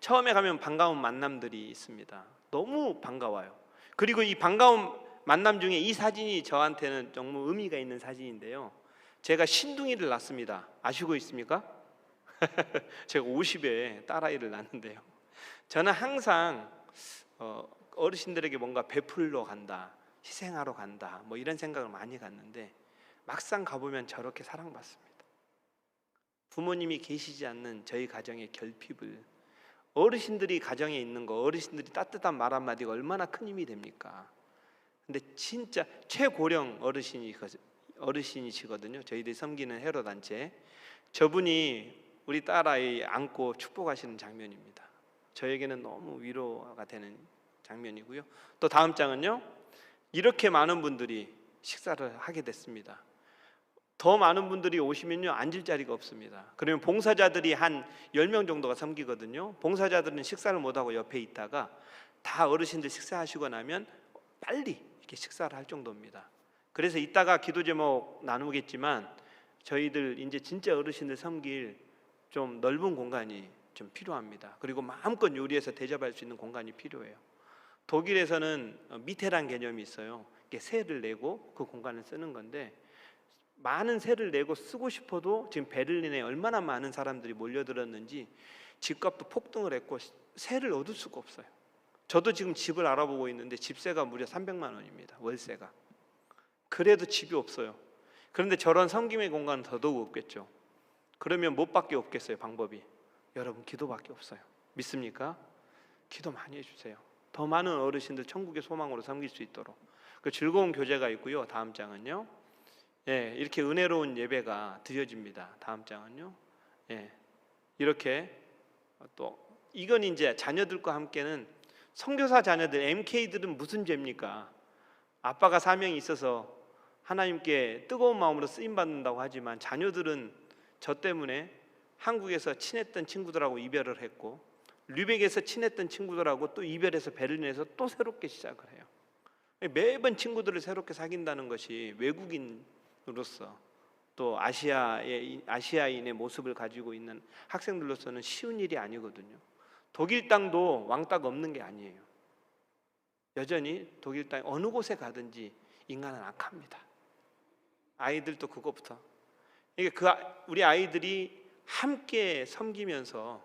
처음에 가면 반가운 만남들이 있습니다. 너무 반가워요. 그리고 이 반가운 만남 중에 이 사진이 저한테는 너무 의미가 있는 사진인데요. 제가 신둥이를 낳습니다. 아시고 있습니까? 제가 50에 딸아이를 낳는데요. 저는 항상 어르신들에게 뭔가 베풀러 간다, 희생하러 간다, 뭐 이런 생각을 많이 갖는데 막상 가보면 저렇게 사랑받습니다. 부모님이 계시지 않는 저희 가정의 결핍을 어르신들이 가정에 있는 거, 어르신들이 따뜻한 말 한마디가 얼마나 큰 힘이 됩니까? 근데 진짜 최고령 어르신이시거든요. 저희들이 섬기는 해로 단체. 저분이 우리 딸아이 안고 축복하시는 장면입니다. 저에게는 너무 위로가 되는 장면이고요. 또 다음 장은요. 이렇게 많은 분들이 식사를 하게 됐습니다. 더 많은 분들이 오시면요 앉을 자리가 없습니다. 그러면 봉사자들이 한 10명 정도가 섬기거든요. 봉사자들은 식사를 못하고 옆에 있다가 다 어르신들 식사하시고 나면 빨리 이렇게 식사를 할 정도입니다. 그래서 이따가 기도 제목 나누겠지만 저희들 이제 진짜 어르신들 섬길 좀 넓은 공간이 좀 필요합니다. 그리고 마음껏 요리해서 대접할 수 있는 공간이 필요해요. 독일에서는 미테란 개념이 있어요. 이게 세를 내고 그 공간을 쓰는 건데 많은 세를 내고 쓰고 싶어도 지금 베를린에 얼마나 많은 사람들이 몰려들었는지 집값도 폭등을 했고 세를 얻을 수가 없어요. 저도 지금 집을 알아보고 있는데 집세가 무려 300만 원입니다. 월세가. 그래도 집이 없어요. 그런데 저런 섬김의 공간은 더더욱 없겠죠. 그러면 무엇밖에 없겠어요? 방법이. 여러분 기도밖에 없어요. 믿습니까? 기도 많이 해주세요. 더 많은 어르신들 천국의 소망으로 섬길 수 있도록. 그 즐거운 교제가 있고요. 다음 장은요. 이렇게 은혜로운 예배가 드려집니다. 다음 장은요. 이렇게 또 이건 이제 자녀들과 함께는 선교사 자녀들, MK들은 무슨 죄입니까? 아빠가 사명이 있어서 하나님께 뜨거운 마음으로 쓰임 받는다고 하지만 자녀들은 저 때문에 한국에서 친했던 친구들하고 이별을 했고 류벡에서 친했던 친구들하고 또 이별해서 베를린에서 또 새롭게 시작을 해요. 매번 친구들을 새롭게 사귄다는 것이 외국인으로서 또 아시아인의 모습을 가지고 있는 학생들로서는 쉬운 일이 아니거든요. 독일 땅도 왕따가 없는 게 아니에요. 여전히 독일 땅 어느 곳에 가든지 인간은 악합니다. 아이들도 그것부터. 우리 아이들이 함께 섬기면서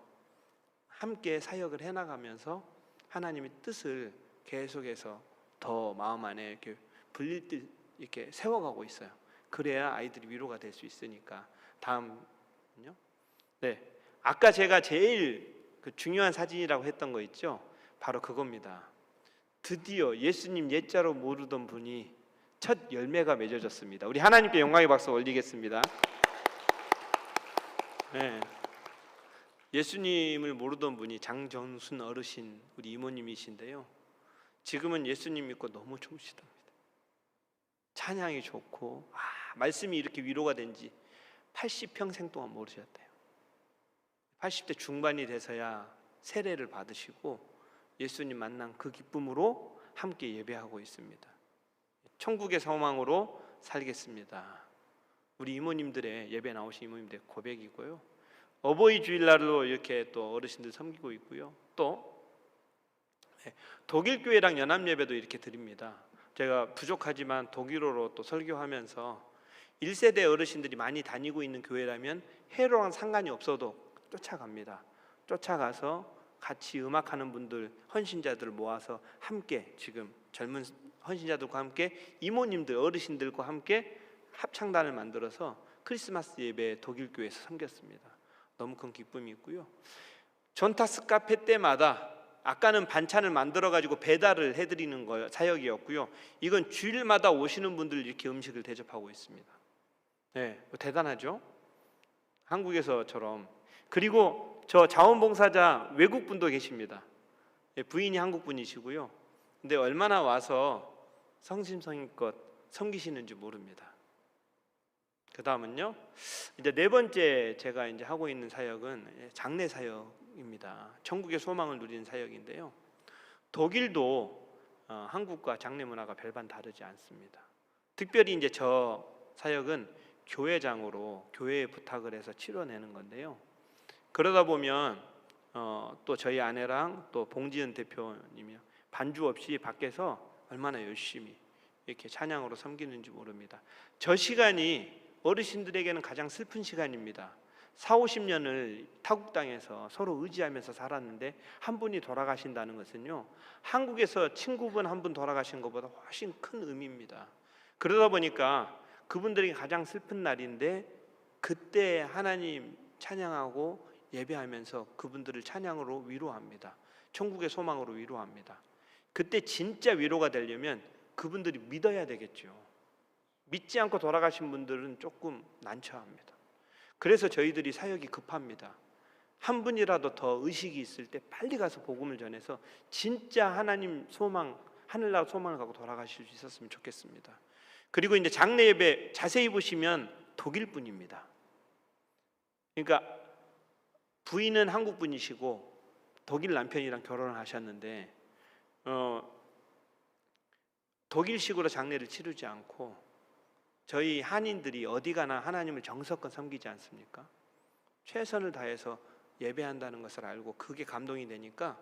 함께 사역을 해나가면서 하나님의 뜻을 계속해서 더 마음 안에 이렇게 불릴 듯 이렇게 세워가고 있어요. 그래야 아이들이 위로가 될 수 있으니까. 다음은요. 네, 아까 제가 제일 중요한 사진이라고 했던 거 있죠? 바로 그겁니다. 드디어 예수님 옛자로 모르던 분이 첫 열매가 맺어졌습니다. 우리 하나님께 영광의 박수 올리겠습니다. 네. 예수님을 모르던 분이 장정순 어르신, 우리 이모님이신데요. 지금은 예수님 믿고 너무 좋으시답니다. 찬양이 좋고 말씀이 이렇게 위로가 된지 80평생 동안 모르셨대요. 80대 중반이 돼서야 세례를 받으시고 예수님 만난 그 기쁨으로 함께 예배하고 있습니다. 천국의 소망으로 살겠습니다. 우리 이모님들의 예배 나오신 이모님들의 고백이고요. 어버이 주일날로 이렇게 또 어르신들 섬기고 있고요. 또 독일 교회랑 연합 예배도 이렇게 드립니다. 제가 부족하지만 독일어로 또 설교하면서 1세대 어르신들이 많이 다니고 있는 교회라면 해로랑 상관이 없어도 쫓아갑니다. 쫓아가서 같이 음악하는 분들, 헌신자들을 모아서 함께 지금 젊은 헌신자들과 함께 이모님들, 어르신들과 함께 합창단을 만들어서 크리스마스 예배 독일 교회에서 섬겼습니다. 너무 큰 기쁨이 있고요. 존타스 카페 때마다 아까는 반찬을 만들어 가지고 배달을 해드리는 거 사역이었고요. 이건 주일마다 오시는 분들 이렇게 음식을 대접하고 있습니다. 네, 대단하죠? 한국에서처럼. 그리고 저 자원봉사자 외국 분도 계십니다. 부인이 한국 분이시고요. 근데 얼마나 와서 성심성의껏 섬기시는지 모릅니다. 그 다음은요. 이제 네 번째 제가 이제 하고 있는 사역은 장례 사역입니다. 천국의 소망을 누리는 사역인데요. 독일도 한국과 장례 문화가 별반 다르지 않습니다. 특별히 이제 저 사역은 교회장으로 교회에 부탁을 해서 치러내는 건데요. 그러다 보면 또 저희 아내랑 또 봉지은 대표님이요. 반주 없이 밖에서 얼마나 열심히 이렇게 찬양으로 섬기는지 모릅니다. 저 시간이 어르신들에게는 가장 슬픈 시간입니다. 40-50년을 타국 땅에서 서로 의지하면서 살았는데 한 분이 돌아가신다는 것은요, 한국에서 친구분 한 분 돌아가신 것보다 훨씬 큰 의미입니다. 그러다 보니까 그분들이 가장 슬픈 날인데 그때 하나님 찬양하고 예배하면서 그분들을 찬양으로 위로합니다. 천국의 소망으로 위로합니다. 그때 진짜 위로가 되려면 그분들이 믿어야 되겠죠. 믿지 않고 돌아가신 분들은 조금 난처합니다. 그래서 저희들이 사역이 급합니다. 한 분이라도 더 의식이 있을 때 빨리 가서 복음을 전해서 진짜 하나님 소망, 하늘나라 소망을 갖고 돌아가실 수 있었으면 좋겠습니다. 그리고 이제 장례 예배 자세히 보시면 독일 분입니다. 그러니까 부인은 한국 분이시고 독일 남편이랑 결혼을 하셨는데 독일식으로 장례를 치르지 않고 저희 한인들이 어디 가나 하나님을 정성껏 섬기지 않습니까? 최선을 다해서 예배한다는 것을 알고 그게 감동이 되니까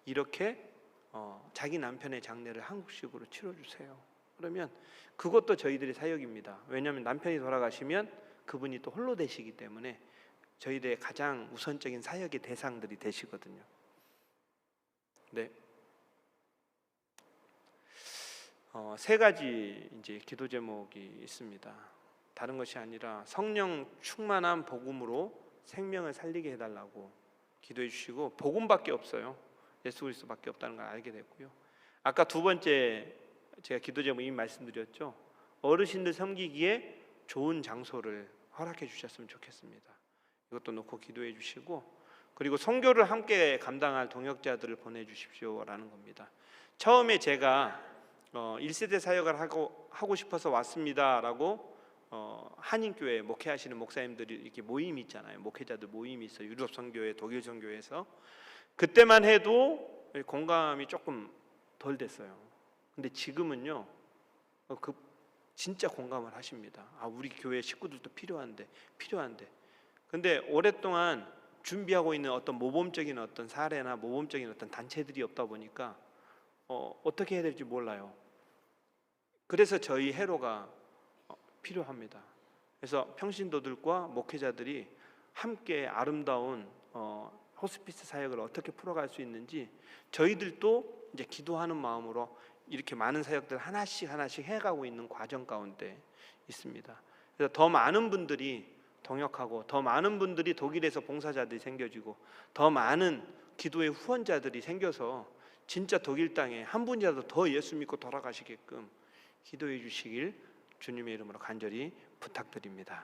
이렇게 자기 남편의 장례를 한국식으로 치러주세요. 그러면 그것도 저희들의 사역입니다. 왜냐하면 남편이 돌아가시면 그분이 또 홀로 되시기 때문에 저희들의 가장 우선적인 사역의 대상들이 되시거든요. 네. 세 가지 이제 기도 제목이 있습니다. 다른 것이 아니라 성령 충만한 복음으로 생명을 살리게 해달라고 기도해 주시고, 복음밖에 없어요. 예수 그리스도밖에 없다는 걸 알게 됐고요. 아까 두 번째 제가 기도 제목 이미 말씀드렸죠. 어르신들 섬기기에 좋은 장소를 허락해 주셨으면 좋겠습니다. 이것도 놓고 기도해 주시고, 그리고 선교를 함께 감당할 동역자들을 보내주십시오라는 겁니다. 처음에 제가 1세대 사역을 하고 싶어서 왔습니다라고 한인교회 목회하시는 목사님들이 이렇게 모임이 있잖아요. 목회자들 모임이 있어요. 유럽 선교회, 독일 선교회에서. 그때만 해도 공감이 조금 덜 됐어요. 근데 지금은요, 진짜 공감을 하십니다. 우리 교회 식구들도 필요한데. 근데 오랫동안 준비하고 있는 어떤 모범적인 어떤 사례나 모범적인 어떤 단체들이 없다 보니까 어떻게 해야 될지 몰라요. 그래서 저희 회로가 필요합니다. 그래서 평신도들과 목회자들이 함께 아름다운 호스피스 사역을 어떻게 풀어갈 수 있는지 저희들도 이제 기도하는 마음으로 이렇게 많은 사역들 하나씩 해가고 있는 과정 가운데 있습니다. 그래서 더 많은 분들이 동역하고 더 많은 분들이 독일에서 봉사자들이 생겨지고 더 많은 기도의 후원자들이 생겨서 진짜 독일 땅에 한 분이라도 더 예수 믿고 돌아가시게끔 기도해 주시길 주님의 이름으로 간절히 부탁드립니다.